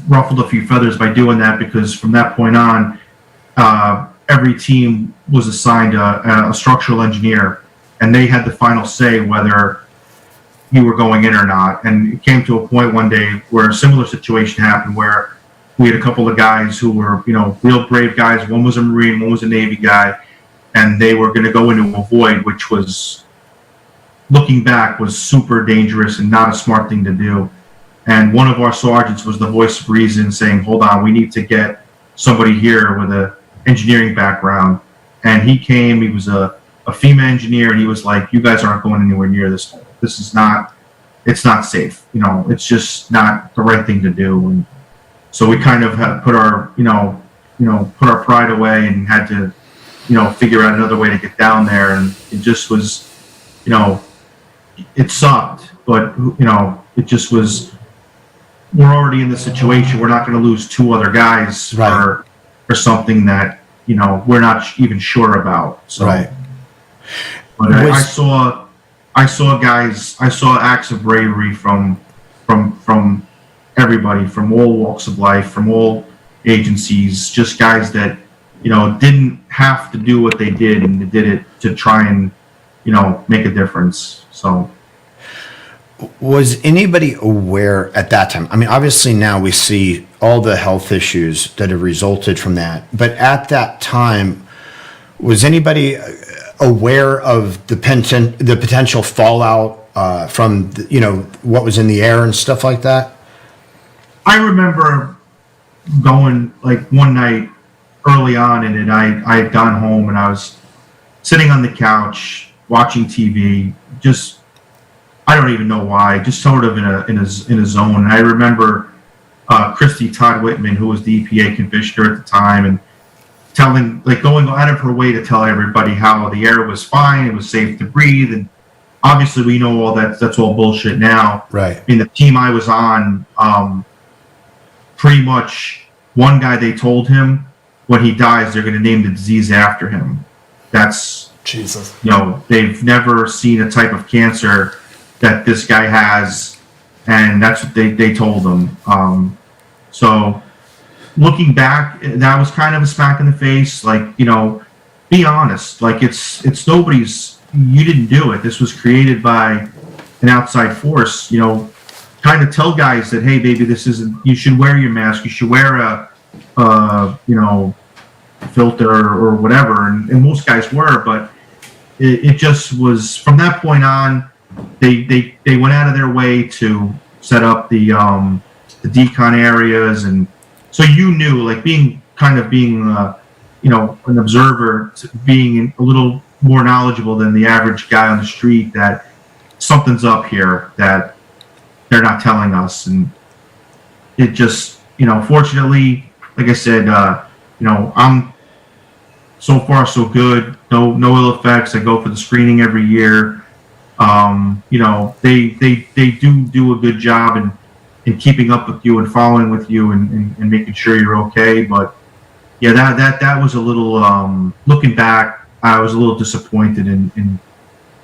ruffled a few feathers by doing that, because from that point on, every team was assigned a structural engineer, and they had the final say whether you were going in or not. And it came to a point one day where a similar situation happened, where we had a couple of guys who were, you know, real brave guys. One was a Marine, one was a Navy guy, and they were going to go into a void, which was, looking back, was super dangerous and not a smart thing to do. And one of our sergeants was the voice of reason, saying, hold on, we need to get somebody here with a engineering background. And he came, he was a FEMA engineer, and he was like, you guys aren't going anywhere near this. This is not, it's not safe. You know, it's just not the right thing to do. And so we kind of had put our, put our pride away, and had to, figure out another way to get down there. And it just was, it sucked, but, it just was, we're already in this situation. We're not going to lose two other guys Right. for something that, we're not even sure about. So, Right. But I saw acts of bravery from everybody, from all walks of life, from all agencies, just guys that, didn't have to do what they did, and they did it to try and, make a difference. So. Was anybody aware at that time? I mean, obviously now we see all the health issues that have resulted from that, but at that time, was anybody aware of the potential fallout from what was in the air and stuff like that? I remember going, like, one night early on in it. I had gone home, and I was sitting on the couch watching TV. Just, I don't even know why, just sort of in a zone. And I remember Christy Todd Whitman, who was the EPA commissioner at the time, and going out of her way to tell everybody how the air was fine, it was safe to breathe. And obviously we know all that's all bullshit now. Right. I mean, the team I was on, pretty much one guy, they told him when he dies, they're going to name the disease after him. That's, Jesus. They've never seen a type of cancer that this guy has, and that's what they told him. So looking back, that was kind of a smack in the face. Like, be honest. Like, it's nobody's, you didn't do it. This was created by an outside force. Kind of tell guys that, hey, baby, this isn't, you should wear your mask. You should wear a filter or whatever. And most guys were, but it just was, from that point on, they went out of their way to set up the decon areas. And so like being an observer, being a little more knowledgeable than the average guy on the street, that something's up here that they're not telling us. And it just, fortunately, like I said, I'm so far so good. No ill effects. I go for the screening every year. They do a good job in keeping up with you and following with you and making sure you're okay. But yeah, that was a little, looking back, I was a little disappointed in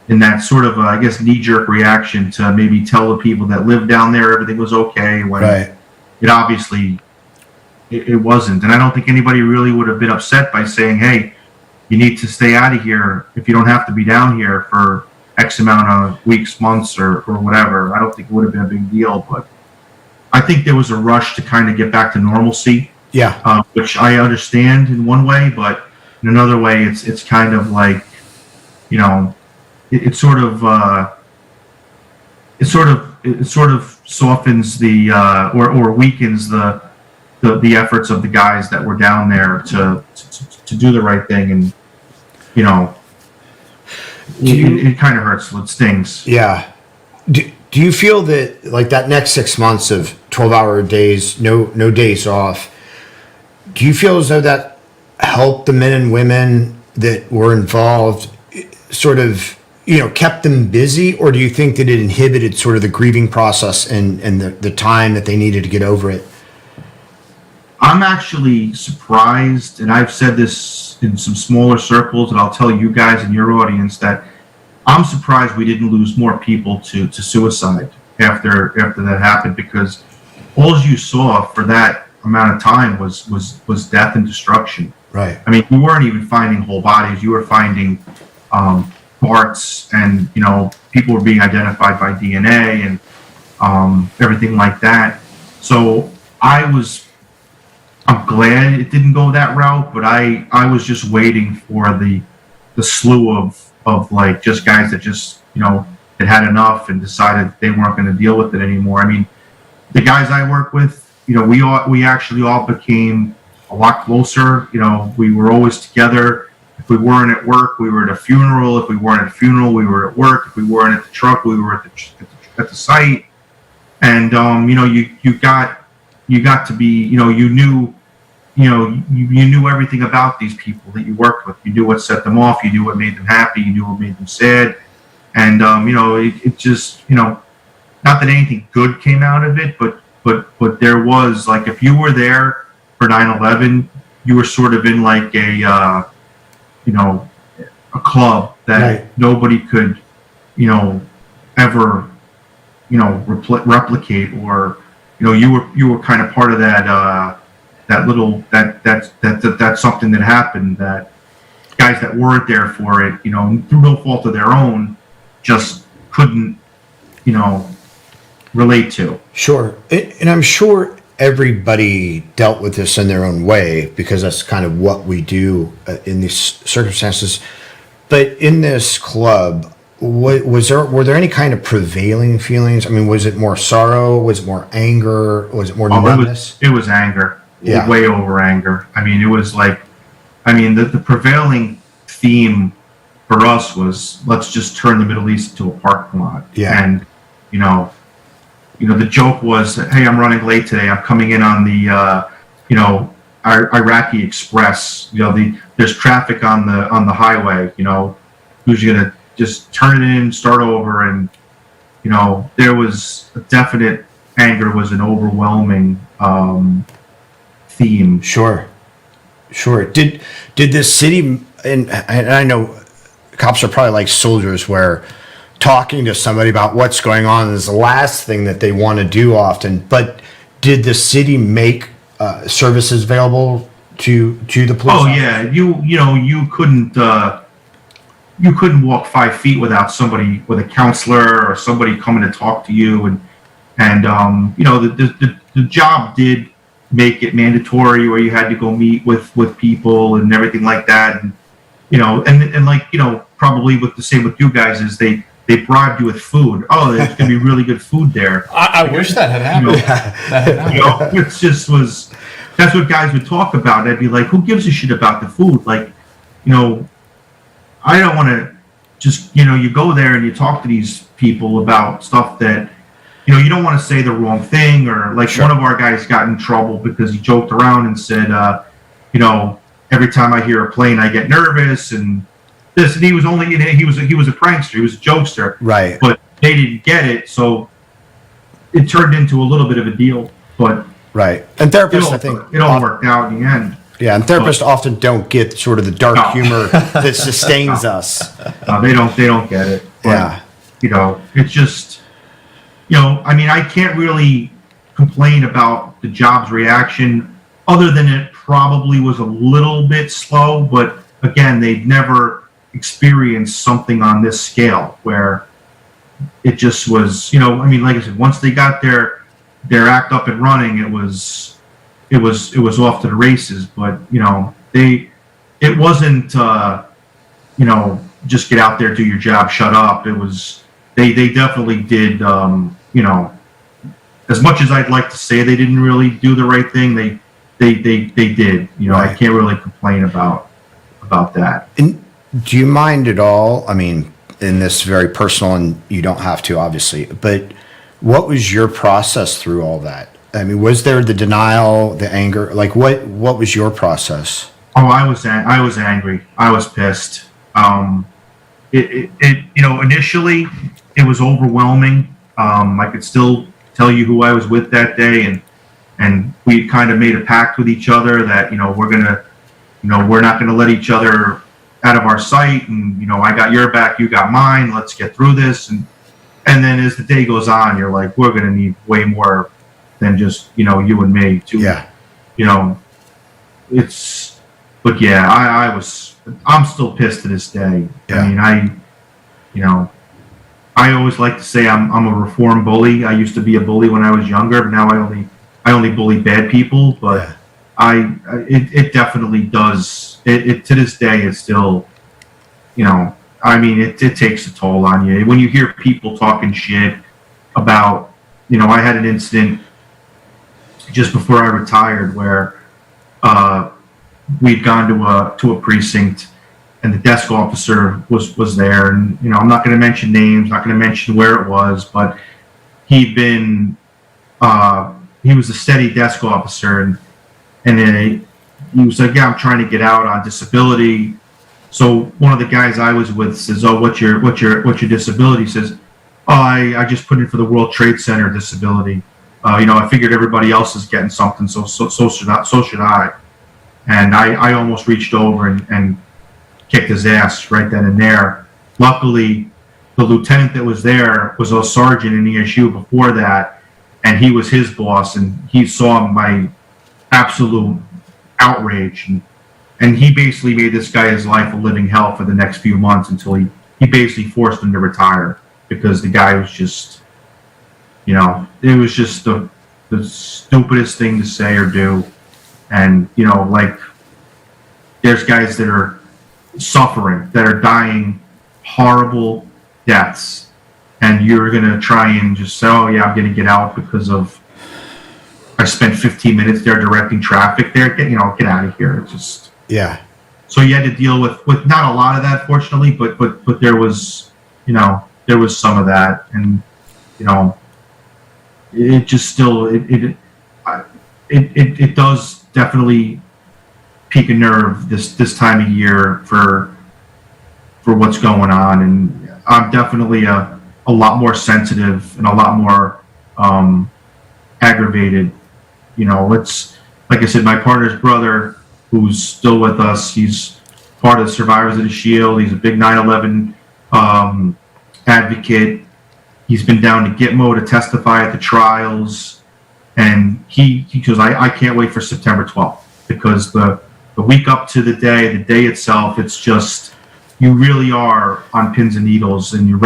that sort of, I guess, knee-jerk reaction to maybe tell the people that lived down there everything was okay, when it obviously it wasn't. And I don't think anybody really would have been upset by saying, hey, you need to stay out of here if you don't have to be down here for X amount of weeks, months, or whatever. I don't think it would have been a big deal, but I think there was a rush to kind of get back to normalcy. Yeah. Which I understand in one way, but in another way, it's kind of like, you know, it sort of softens the or weakens the efforts of the guys that were down there to do the right thing, and you know, it kind of hurts. It stings. Yeah. Do you feel that like that next 6 months of 12-hour days, no days off, do you feel as though that helped the men and women that were involved, sort of, you know, kept them busy, or do you think that it inhibited sort of the grieving process and the time that they needed to get over it? I'm actually surprised, and I've said this in some smaller circles, and I'll tell you guys in your audience that I'm surprised we didn't lose more people to suicide after that happened, because all you saw for that amount of time was death and destruction. Right. I mean, you weren't even finding whole bodies; you were finding parts, and you know, people were being identified by DNA and everything like that. So I'm glad it didn't go that route, but I was just waiting for the slew of like just guys that just, you know, had enough and decided they weren't going to deal with it anymore. I mean, the guys I work with, you know, we actually all became a lot closer. You know, we were always together. If we weren't at work, we were at a funeral. If we weren't at a funeral, we were at work. If we weren't at the truck, we were at the site. And you know, you got to be, you know, you knew everything about these people that you worked with. You knew what set them off. You knew what made them happy. You knew what made them sad. And you know, it just, you know, not that anything good came out of it, but there was, like, if you were there for 9/11, you were sort of in like a you know, a club that Right. nobody could, you know, ever, you know, replicate, or you know, you were kind of part of that that's something that happened that guys that weren't there for it, you know, through no fault of their own, just couldn't, you know, relate to. Sure. And I'm sure everybody dealt with this in their own way, because that's kind of what we do in these circumstances. But in this club, were there any kind of prevailing feelings? I mean, was it more sorrow? Was it more anger? Was it more numbness? It was anger. Yeah. Way over anger. I mean, it was like, I mean, the prevailing theme for us was, let's just turn the Middle East into a parking lot. Yeah. And, you know, the joke was, hey, I'm running late today. I'm coming in on the, you know, Iraqi Express. You know, there's traffic on the highway. You know, who's gonna just turn it in, start over? And you know, there was a definite anger, was an overwhelming theme. Sure. Did the city, and I know cops are probably like soldiers, where talking to somebody about what's going on is the last thing that they want to do often. But did the city make services available to the police? Oh yeah, you know, you couldn't walk 5 feet without somebody, with a counselor or somebody coming to talk to you, and you know, the job did make it mandatory where you had to go meet with people and everything like that, and you know, and like, you know, probably with the same with you guys is they bribed you with food. Oh, there's gonna be really good food there. I wish that had happened. You know, That had happened. you know, it's just was, that's what guys would talk about. I'd be like, who gives a shit about the food? Like, you know, I don't want to just, you know, you go there and you talk to these people about stuff that, you know, you don't want to say the wrong thing, or like, Sure. one of our guys got in trouble because he joked around and said, you know, every time I hear a plane, I get nervous, and this, and he was a prankster, he was a jokester, Right. but they didn't get it, so it turned into a little bit of a deal, but Right. And therapists, I think, it all worked out in the end. yeah, and therapists often don't get sort of the dark No. humor that sustains us. They don't get it. But, Yeah. you know, it's just, you know, I mean, I can't really complain about the job's reaction, other than it probably was a little bit slow, but again, they'd never experienced something on this scale where it just was, I mean, like I said, once they got their act up and running, it was off to the races. But it wasn't just get out there, do your job, shut up. It was they definitely did. As much as I'd like to say they didn't really do the right thing, they did. Right. I can't really complain about that. And do you mind at all? I mean, in this very personal, and you don't have to, obviously, but what was your process through all that? I mean, was there the denial, the anger? Like, what was your process? Oh, I was angry. I was pissed. Initially it was overwhelming. I could still tell you who I was with that day, and we kind of made a pact with each other that we're not gonna let each other out of our sight, and I got your back, you got mine. Let's get through this, and then as the day goes on, you're like, we're gonna need way more than just you and me. But yeah, I'm still pissed to this day. Yeah. I mean, I always like to say I'm a reformed bully. I used to be a bully when I was younger, but now I only bully bad people. But Yeah. it definitely does. It to this day, it's still, I mean, it takes a toll on you when you hear people talking shit about. I had an incident just before I retired where we'd gone to a precinct, and the desk officer was there, and I'm not going to mention names, not going to mention where it was, but he was a steady desk officer, and he was like, yeah, I'm trying to get out on disability. So one of the guys I was with says, oh, what's your disability? He says, oh, I just put in for the World Trade Center disability. I figured everybody else is getting something, so should I. And I almost reached over and kicked his ass right then and there. Luckily, the lieutenant that was there was a sergeant in ESU before that, and he was his boss, and he saw my absolute outrage, and he basically made this guy his life a living hell for the next few months until he basically forced him to retire because the guy was just, it was just the stupidest thing to say or do. And, like, there's guys that are suffering, that are dying horrible deaths, and you're going to try and just say, oh, yeah, I'm going to get out because of I spent 15 minutes there directing traffic there. Get out of here. It's just... Yeah. So you had to deal with not a lot of that, fortunately, but there was, there was some of that, and, it just still, it does definitely pique a nerve this time of year for what's going on, and I'm definitely a lot more sensitive and a lot more aggravated. It's like I said, my partner's brother, who's still with us, he's part of the Survivors of the Shield. He's a big 9/11 advocate. He's been down to Gitmo to testify at the trials, and he goes, I can't wait for September 12th, because the week up to the day itself, it's just, you really are on pins and needles, and you're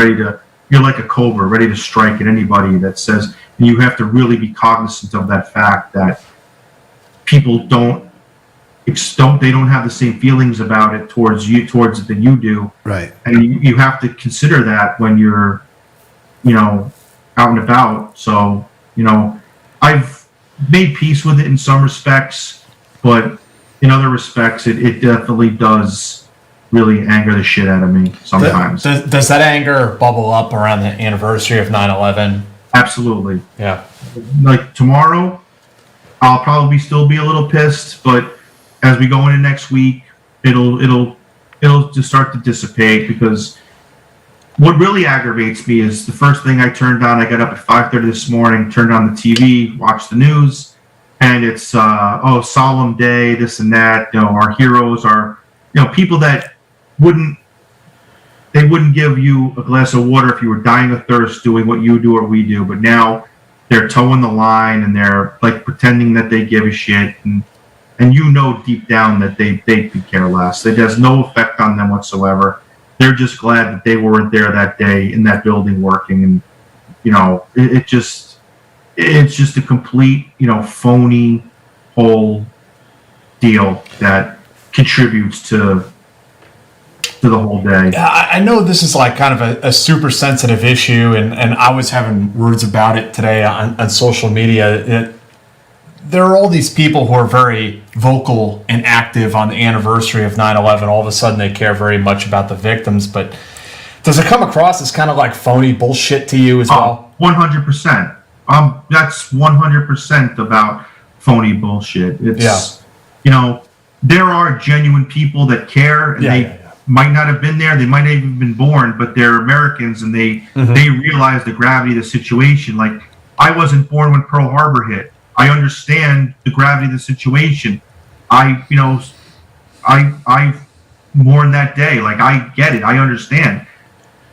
like a cobra, ready to strike at anybody that says, and you have to really be cognizant of that fact that people don't have the same feelings about it towards it than you do. Right. And you have to consider that when you're, out and about. So, I've made peace with it in some respects, but in other respects, it definitely does really anger the shit out of me sometimes. Does that anger bubble up around the anniversary of 9/11? Absolutely. Yeah. Like tomorrow, I'll probably still be a little pissed, but as we go into next week, it'll just start to dissipate, because what really aggravates me is the first thing I turned on. I got up at 5:30 this morning, turned on the TV, watched the news, and it's solemn day, this and that. Our heroes are, people that wouldn't give you a glass of water if you were dying of thirst doing what you do or we do, but now they're towing the line and they're like pretending that they give a shit, and and deep down that they could care less. It has no effect on them whatsoever. They're just glad that they weren't there that day in that building working, and it's just a complete phony whole deal that contributes to the whole day. I know this is like kind of a super sensitive issue, and I was having words about it today on social media. There are all these people who are very vocal and active on the anniversary of 9/11. All of a sudden, they care very much about the victims, but does it come across as kind of like phony bullshit to you as well? 100%. That's 100% about phony bullshit. It's, there are genuine people that care, and they might not have been there. They might not even been born, but they're Americans, and they realize the gravity of the situation. Like, I wasn't born when Pearl Harbor hit. I understand the gravity of the situation. I mourn that day. Like, I get it. I understand.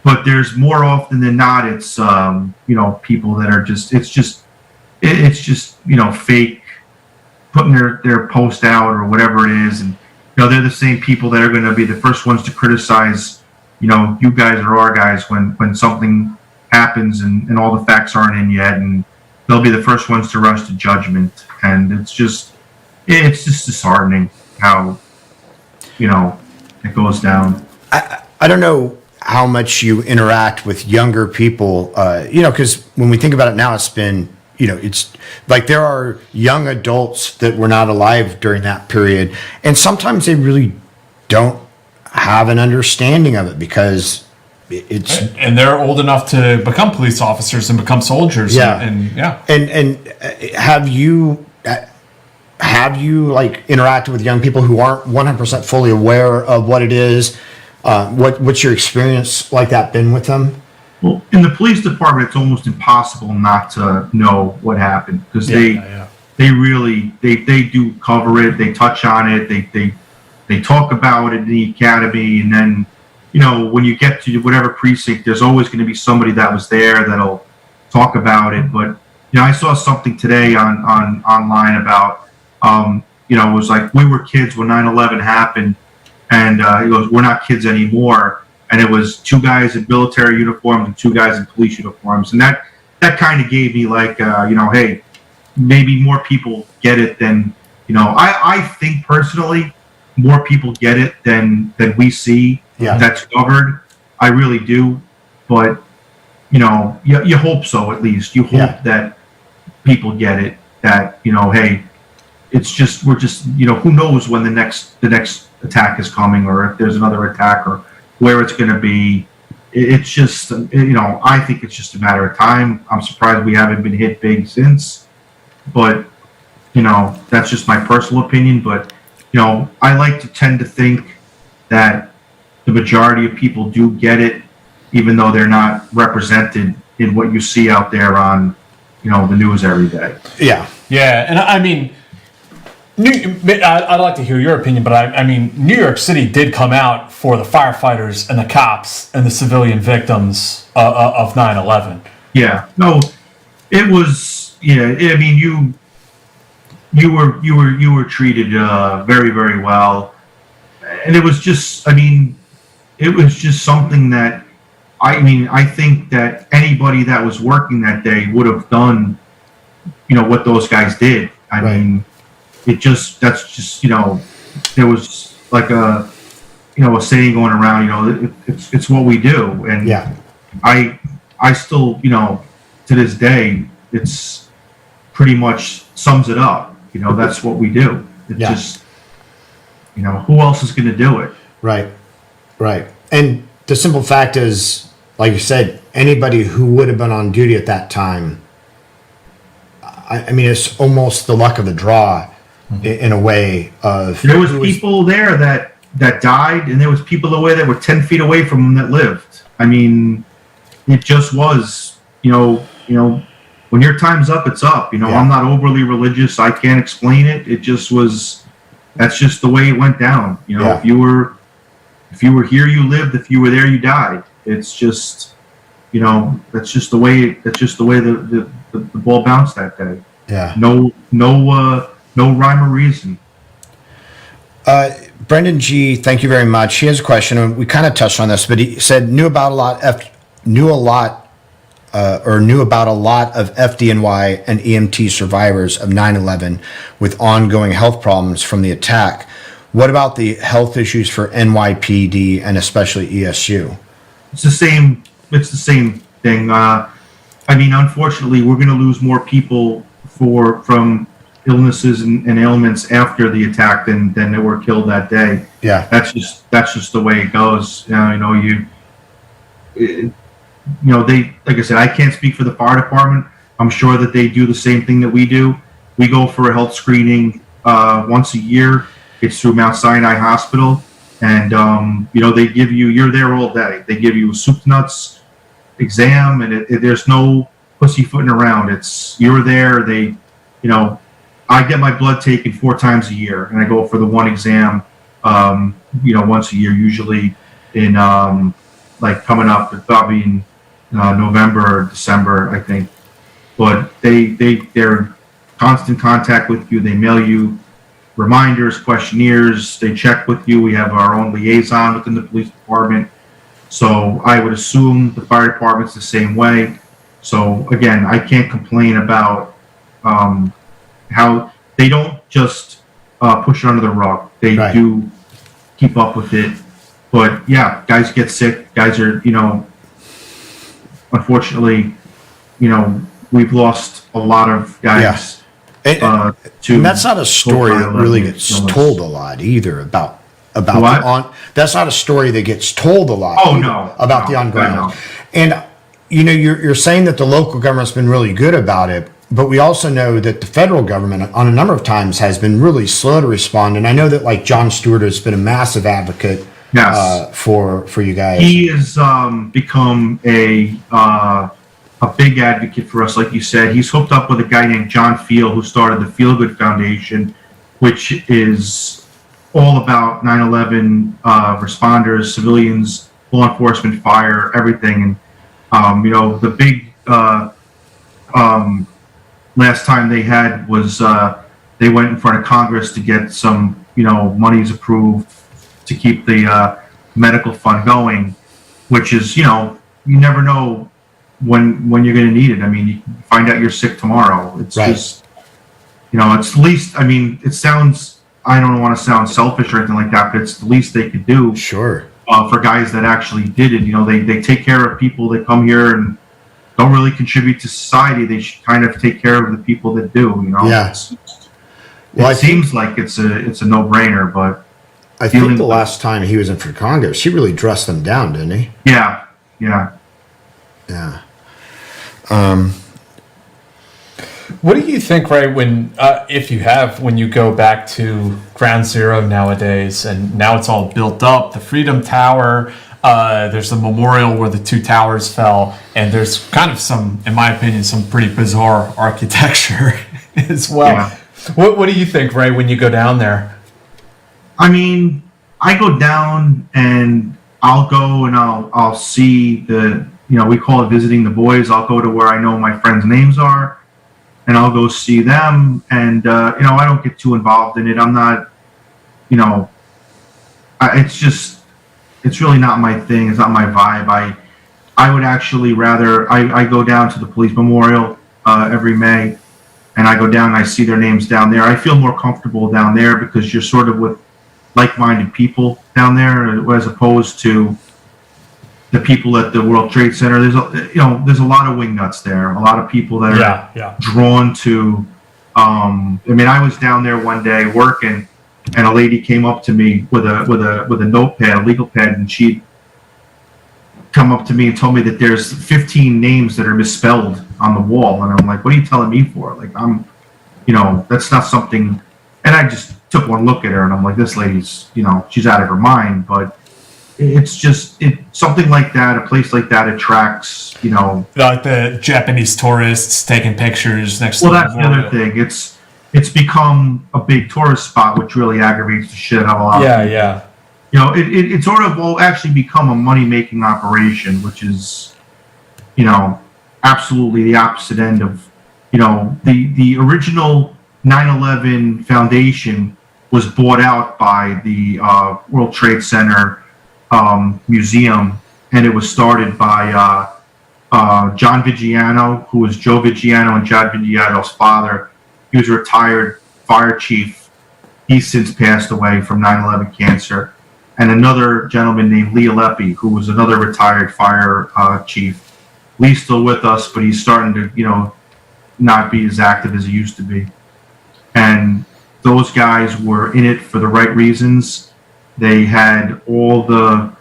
But there's more often than not, it's people that are it's just fake, putting their post out or whatever it is, and they're the same people that are going to be the first ones to criticize you guys or our guys when something happens and all the facts aren't in yet, and they'll be the first ones to rush to judgment. And it's just disheartening how it goes down. I don't know how much you interact with younger people, because when we think about it now, it's been, it's like there are young adults that were not alive during that period. And sometimes they really don't have an understanding of it because it's... And they're old enough to become police officers and become soldiers. Yeah. And have you like interacted with young people who aren't 100% fully aware of what it is? What's your experience like that been with them? Well, in the police department, it's almost impossible not to know what happened, because they really do cover it. They touch on it. They talk about it in the academy, and then when you get to whatever precinct, there's always going to be somebody that was there that'll talk about it. But I saw something today on online about it was like, we were kids when 9/11 happened. And he goes, we're not kids anymore. And it was two guys in military uniforms and two guys in police uniforms. And that kind of gave me like, hey, maybe more people get it than, I think personally, more people get it than we see that's covered. I really do. But, you hope so, at least. You hope that people get it, that, hey, it's just, we're just, who knows when the next attack is coming, or if there's another attack, or where it's going to be. It's just, I think it's just a matter of time. I'm surprised we haven't been hit big since, but that's just my personal opinion. But I like to tend to think that the majority of people do get it, even though they're not represented in what you see out there on the news every day. And I mean, I'd like to hear your opinion, but I mean, New York City did come out for the firefighters and the cops and the civilian victims of 9/11. Yeah, no, it was. Yeah, I mean, you were treated very, very well, and it was just. I mean, it was just something that. I think that anybody that was working that day would have done, what those guys did. I mean. That's just there was like a saying going around, it's what we do, and I still to this day, it's pretty much sums it up. That's what we do. It's just who else is going to do it? Right. And the simple fact is, like you said, anybody who would have been on duty at that time, I mean, it's almost the luck of the draw. In a way of there was people there that died, and there was people away that were 10 feet away from them that lived. I mean, it just was, when your time's up, it's up. I'm not overly religious. I can't explain it. It just was. That's just the way it went down. If you were here, you lived. If you were there, you died. It's just, that's just the way. That's just the way the ball bounced that day. Yeah. No rhyme or reason. Brendan G, thank you very much. He has a question, and we kind of touched on this, but he said knew about a lot of FDNY and EMT survivors of 9/11 with ongoing health problems from the attack. What about the health issues for NYPD and especially ESU? It's the same. It's the same thing. I mean, unfortunately, we're going to lose more people from illnesses and ailments after the attack than that were killed that day. Yeah, That's just the way it goes. They, like I said, I can't speak for the fire department. I'm sure that they do the same thing that we do. We go for a health screening once a year. It's through Mount Sinai Hospital, and they give you're there all day. They give you a soup to nuts exam, and there's no pussyfooting around. You're there. I get my blood taken 4 times a year, and I go for the one exam, once a year, usually in coming up, probably in November or December, I think. But they're in constant contact with you. They mail you reminders, questionnaires. They check with you. We have our own liaison within the police department. So I would assume the fire department's the same way. So again, I can't complain about how they don't just push it under the rug. They Right. do keep up with it. But yeah, guys get sick. Guys are, unfortunately, we've lost a lot of guys. and that's not a story that really gets told a lot either about What? that's not a story that gets told a lot. Oh, either no. about the No, ongoing. no. And you're saying that the local government's been really good about it, but we also know that the federal government on a number of times has been really slow to respond. And I know that like John Stewart has been a massive advocate Yes. for you guys. He has become a big advocate for us, like you said. He's hooked up with a guy named John Field, who started the Feel Good Foundation, which is all about 9/11 responders, civilians, law enforcement, fire, everything. And the big last time they had was they went in front of Congress to get some monies approved to keep the medical fund going, which is you never know when you're going to need it. I mean, you find out you're sick tomorrow. It's Right. just it's the least. I mean, it sounds. I don't want to sound selfish or anything like that, but it's the least they could do Sure. for guys that actually did it. They take care of people that come here and don't really contribute to society. They should kind of take care of the people that do. Yeah. Well, It seems like it's a no-brainer, but I think the last time he was in for Congress, he really dressed them down, didn't he? yeah. Yeah. What do you think, Ray, when you go back to Ground Zero nowadays, and now it's all built up, the Freedom Tower, there's a memorial where the 2 towers fell, and there's kind of some, in my opinion, some pretty bizarre architecture as well. Yeah. What do you think, Ray, when you go down there? I mean, I go down and I'll go and I'll see we call it visiting the boys. I'll go to where I know my friends' names are, and I'll go see them. And I don't get too involved in it. I'm not, it's really not my thing. It's not my vibe. I would actually rather I go down to the police memorial every May, and I go down and I see their names down there. I feel more comfortable down there because you're sort of with like-minded people down there, as opposed to the people at the World Trade Center. There's a lot of wingnuts there. A lot of people that are drawn to. I was down there one day working, and a lady came up to me with a notepad, a legal pad, and she'd come up to me and told me that there's 15 names that are misspelled on the wall, and I'm like, what are you telling me for? Like, that's not something. And I just took one look at her, and I'm like, this lady's, she's out of her mind. But it's just something like that, a place like that attracts, Like the Japanese tourists taking pictures next to Well, the that's the other thing. It's become a big tourist spot, which really aggravates the shit out of a lot of people. Yeah. It sort of will actually become a money-making operation, which is, absolutely the opposite end of, the original 9/11 foundation was bought out by the World Trade Center Museum, and it was started by John Vigiano, who was Joe Vigiano and John Vigiano's father. He was a retired fire chief. He's since passed away from 9/11 cancer. And another gentleman named Lee Aleppi, who was another retired fire chief. Lee's still with us, but he's starting to, not be as active as he used to be. And those guys were in it for the right reasons. They had all the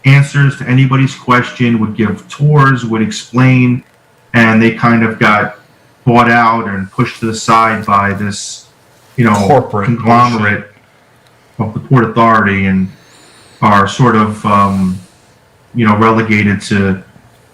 answers to anybody's question, would give tours, would explain, and they kind of got bought out and pushed to the side by this, corporate conglomerate of the Port Authority, and are sort of, relegated to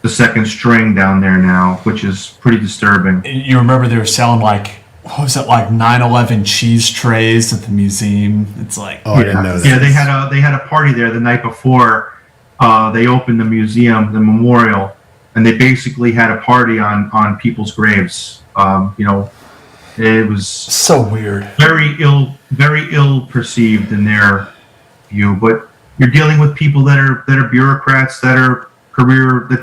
the second string down there now, which is pretty disturbing. You remember they were selling like 9/11 cheese trays at the museum. It's like, I didn't know that. Yeah, they had a party there the night before they opened the museum, the memorial, and they basically had a party on people's graves. It was so weird, very ill perceived in their view. But you're dealing with people that are bureaucrats, that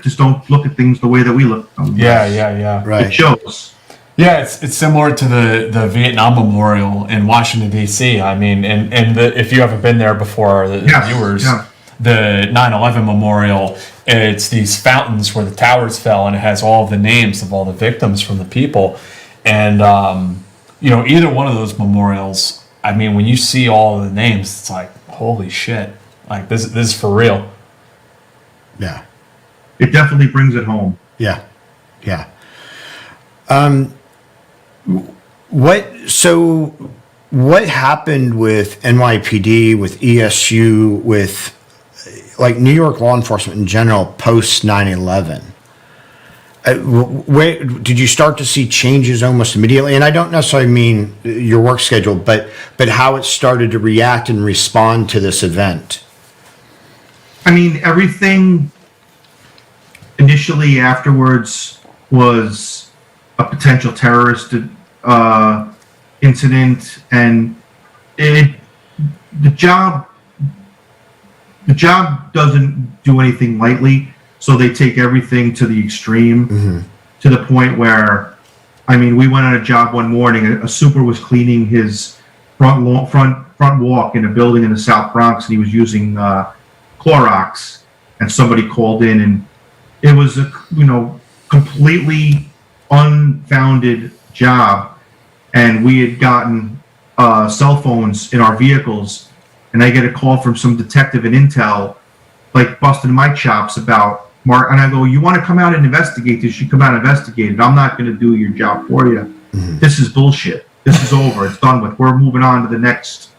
just don't look at things the way that we look at them. Yeah. Right. It shows. Yeah, it's similar to the Vietnam Memorial in Washington D.C. I mean, and if you haven't been there before, the viewers, the 9/11 Memorial, it's these fountains where the towers fell, and it has all of the names of all the victims from the people, and either one of those memorials. I mean, when you see all of the names, it's like, holy shit! Like this is for real. Yeah. It definitely brings it home. Yeah. What happened with NYPD, with ESU, with like New York law enforcement in general post 9/11? Where did you start to see changes almost immediately? And I don't necessarily mean your work schedule, but how it started to react and respond to this event. I mean, everything initially afterwards was a potential terrorist incident, and the job doesn't do anything lightly, so they take everything to the extreme, to the point where, I mean, we went on a job one morning. A super was cleaning his front walk in a building in the South Bronx, and he was using Clorox, and somebody called in, and it was a completely unfounded job, and we had gotten cell phones in our vehicles, and I get a call from some detective in Intel, like busting my chops about Mark, and I go, "You want to come out and investigate this? You come out and investigate it. I'm not going to do your job for you. This is bullshit. This is over. It's done with. We're moving on to the next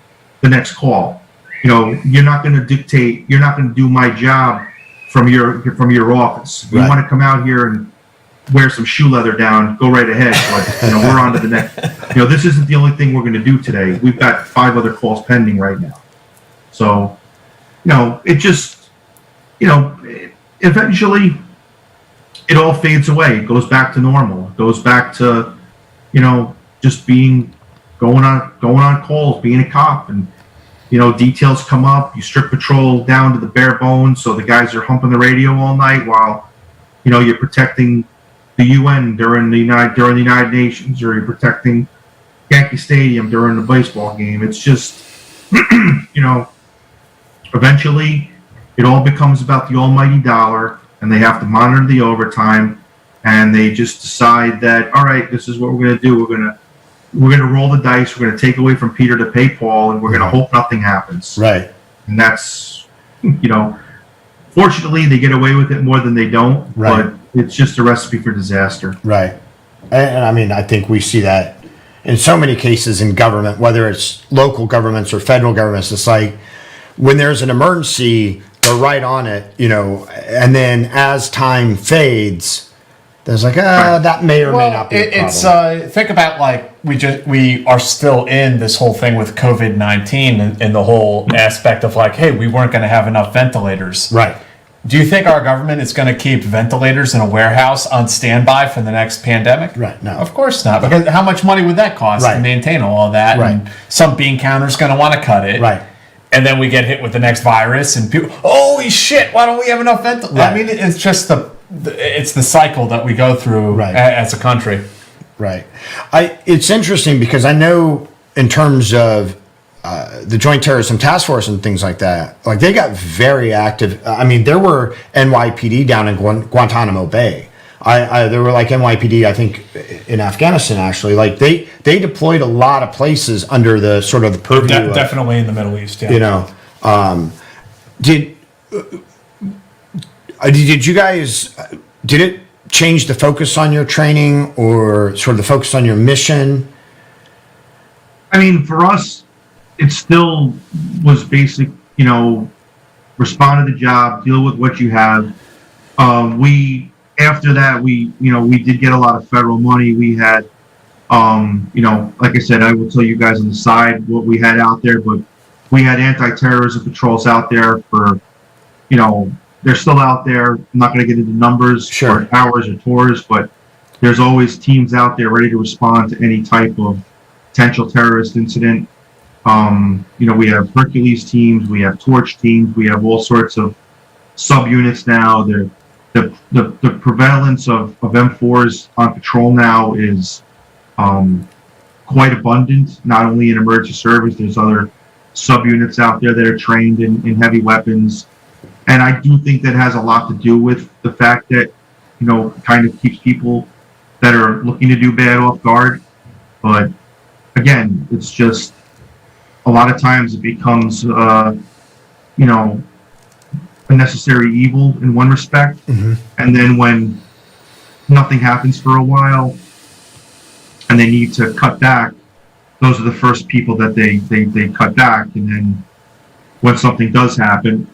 call. You're not going to dictate. You're not going to do my job from your office. If you want to come out here and wear some shoe leather down, go right ahead. But we're on to the next. This isn't the only thing we're going to do today. We've got 5 other calls pending right now. So, it just, eventually, it all fades away. It goes back to normal. It goes back to, just going on calls, being a cop, and details come up. You strip patrol down to the bare bones, so the guys are humping the radio all night while, you're protecting the UN during the United Nations, or you're protecting Yankee Stadium during the baseball game. It's just, eventually, it all becomes about the almighty dollar, and they have to monitor the overtime, and they just decide that, all right, this is what we're going to do. We're going to roll the dice. We're going to take away from Peter to pay Paul, and we're going to hope nothing happens. Right. And that's, fortunately, they get away with it more than they don't. Right. But it's just a recipe for disaster. Right. And I mean, I think we see that in so many cases in government, whether it's local governments or federal governments. It's like when there's an emergency, they're right on it, and then as time fades, there's like, that may or may not be a problem. It's think about like we are still in this whole thing with COVID-19 and the whole aspect of like, hey, we weren't going to have enough ventilators. Right. Do you think our government is going to keep ventilators in a warehouse on standby for the next pandemic? Right, no. Of course not. Because how much money would that cost to Right. maintain all of that? Right. And some bean counter's going to want to cut it. Right. And then we get hit with the next virus, and people, holy shit! Why don't we have enough ventilators? Right. I mean, it's just it's the cycle that we go through Right. as a country. Right. It's interesting because I know in terms of the Joint Terrorism Task Force and things like that, like they got very active. I mean, there were NYPD down in Guantanamo Bay. There were like NYPD, I think, in Afghanistan actually. Like they deployed a lot of places under the sort of the purview. Definitely in the Middle East. Yeah. You know, did you guys did it change the focus on your training or sort of the focus on your mission? I mean, for us, it still was basic, respond to the job, deal with what you have. After that, we did get a lot of federal money. We had, like I said, I will tell you guys on the side what we had out there, but we had anti-terrorism patrols out there for, they're still out there. I'm not going to get into numbers or hours or tours, but there's always teams out there ready to respond to any type of potential terrorist incident. We have Hercules teams, we have Torch teams, we have all sorts of subunits now. The prevalence of M4s on patrol now is quite abundant, not only in emergency service, there's other subunits out there that are trained in heavy weapons. And I do think that has a lot to do with the fact that, kind of keeps people that are looking to do bad off guard. But again, it's just a lot of times it becomes, a necessary evil in one respect. Mm-hmm. And then when nothing happens for a while and they need to cut back, those are the first people that they cut back. And then when something does happen,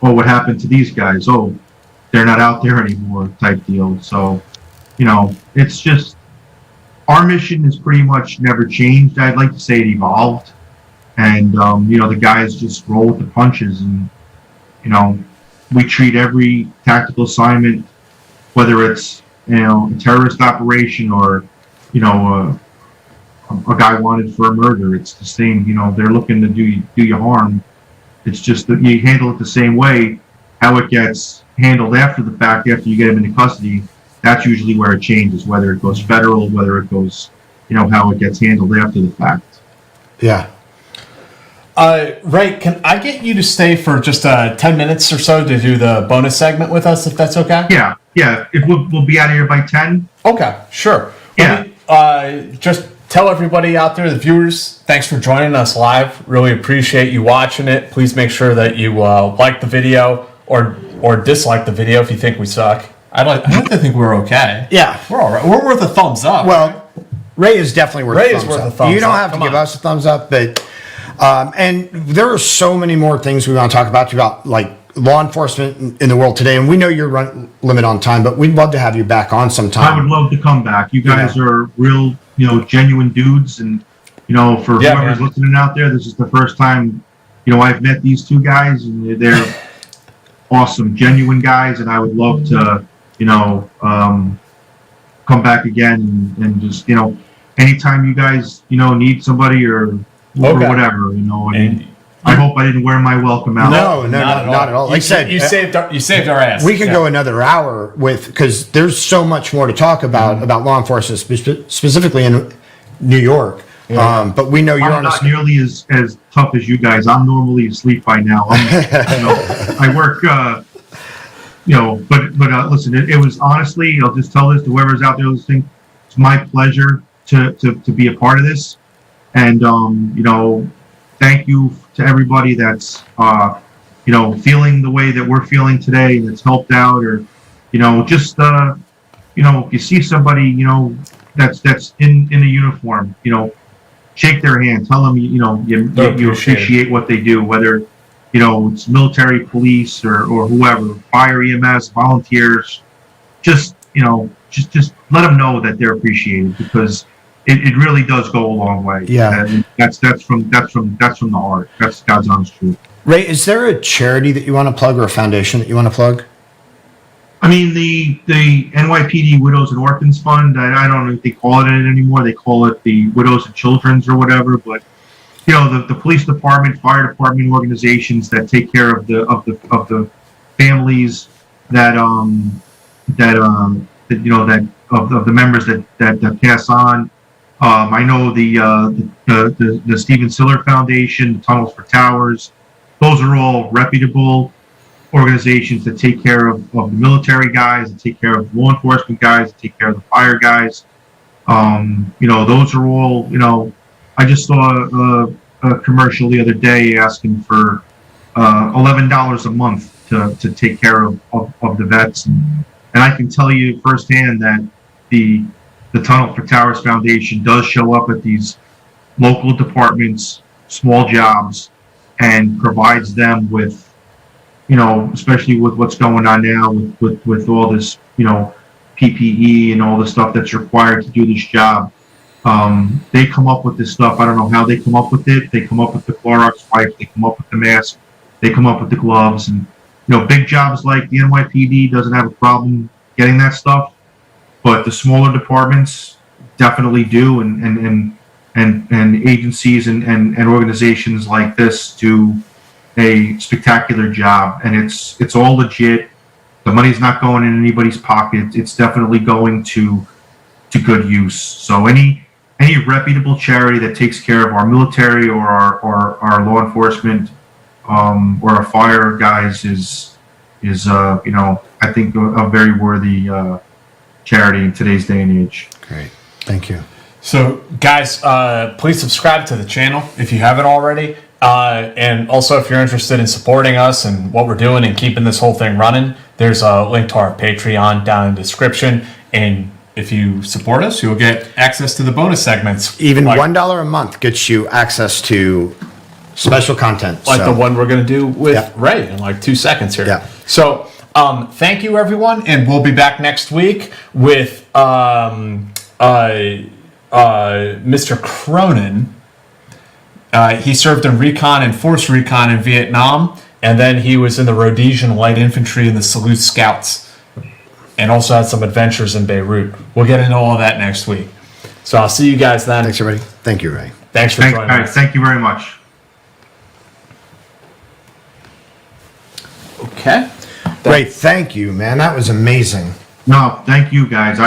oh, what happened to these guys? Oh, they're not out there anymore type deal. So, it's just, our mission has pretty much never changed. I'd like to say it evolved. And, the guys just roll with the punches. And, we treat every tactical assignment, whether it's, a terrorist operation or, a guy wanted for a murder. It's the same, they're looking to do you harm. It's just that you handle it the same way. How it gets handled after the fact, after you get them into custody, that's usually where it changes, whether it goes federal, whether it goes, how it gets handled after the fact. Yeah. Ray, can I get you to stay for just 10 minutes or so to do the bonus segment with us, if that's okay? Yeah. If we'll be out of here by 10. Okay, sure. Yeah. Just tell everybody out there, the viewers, thanks for joining us live. Really appreciate you watching it. Please make sure that you like the video or dislike the video if you think we suck. I'd like to think we're okay. Yeah. We're all right. We're worth a thumbs up. Well, Ray is definitely worth Ray a is thumbs worth a up. thumbs You don't up. have to Come give on. us a thumbs up, but and there are so many more things we want to talk about like law enforcement in the world today. And we know you're run limit on time, but we'd love to have you back on sometime. I would love to come back. You guys are real, genuine dudes. And, for whoever's listening out there, this is the first time, I've met these two guys and they're awesome, genuine guys. And I would love to, come back again and just, anytime you guys, need somebody or whatever, and I hope I didn't wear my welcome out. No, not at all. Like I said, you saved our ass. We could go another hour because there's so much more to talk about law enforcement, specifically in New York. Yeah. But we know you're I'm not nearly as tough as you guys. I'm normally asleep by now. I work, but listen, it was honestly, I'll just tell this to whoever's out there listening, it's my pleasure to be a part of this. And, thank you to everybody that's, feeling the way that we're feeling today, that's helped out, or, just, if you see somebody, that's in a uniform, shake their hand, tell them, you appreciate what they do, whether, it's military, police, or whoever, fire, EMS, volunteers, just let them know that they're appreciated, because it really does go a long way. Yeah. And that's from the heart. That's God's honest truth. Ray, is there a charity that you want to plug or a foundation that you want to plug? I mean, the NYPD Widows and Orphans Fund, I don't know if they call it anymore. They call it the Widows and Children's or whatever. But you know, the police department, fire department organizations that take care of the families that you know, that of the members that pass on. I know the Stephen Siller Foundation, the Tunnels for Towers. Those are all reputable organizations that take care of the military guys, that take care of law enforcement guys, that take care of the fire guys. You know, those are all, you know, I just saw a commercial the other day asking for $11 a month to take care of the vets. And I can tell you firsthand that the Tunnel for Towers Foundation does show up at these local departments, small jobs, and provides them with, you know, especially with what's going on now with all this, you know, PPE and all the stuff that's required to do this job. They come up with this stuff. I don't know how they come up with it. They come up with the Clorox wipes. They come up with the mask. They come up with the gloves. And, you know, big jobs like the NYPD doesn't have a problem getting that stuff, but the smaller departments definitely do. And agencies and organizations like this do a spectacular job, and it's all legit. The money's not going in anybody's pocket. It's definitely going to good use. So any reputable charity that takes care of our military or our law enforcement or our fire guys is you know, I think a very worthy charity in today's day and age. Great. Thank you. So, guys, please subscribe to the channel if you haven't already. And also, if you're interested in supporting us and what we're doing and keeping this whole thing running, there's a link to our Patreon down in the description. And if you support us, you'll get access to the bonus segments. Even $1 a month gets you access to special content. Like the one we're going to do with Yeah. Ray in like 2 seconds here. Yeah. So, thank you, everyone. And we'll be back next week with Mr. Cronin. He served in recon and force recon in Vietnam, and then he was in the Rhodesian Light Infantry and the Salute Scouts, and also had some adventures in Beirut. We'll get into all of that next week. So I'll see you guys then. Thanks, everybody. Thank you, Ray. Thanks for joining us. Thank you very much. Okay. Ray, thank you, man. That was amazing. No, thank you guys.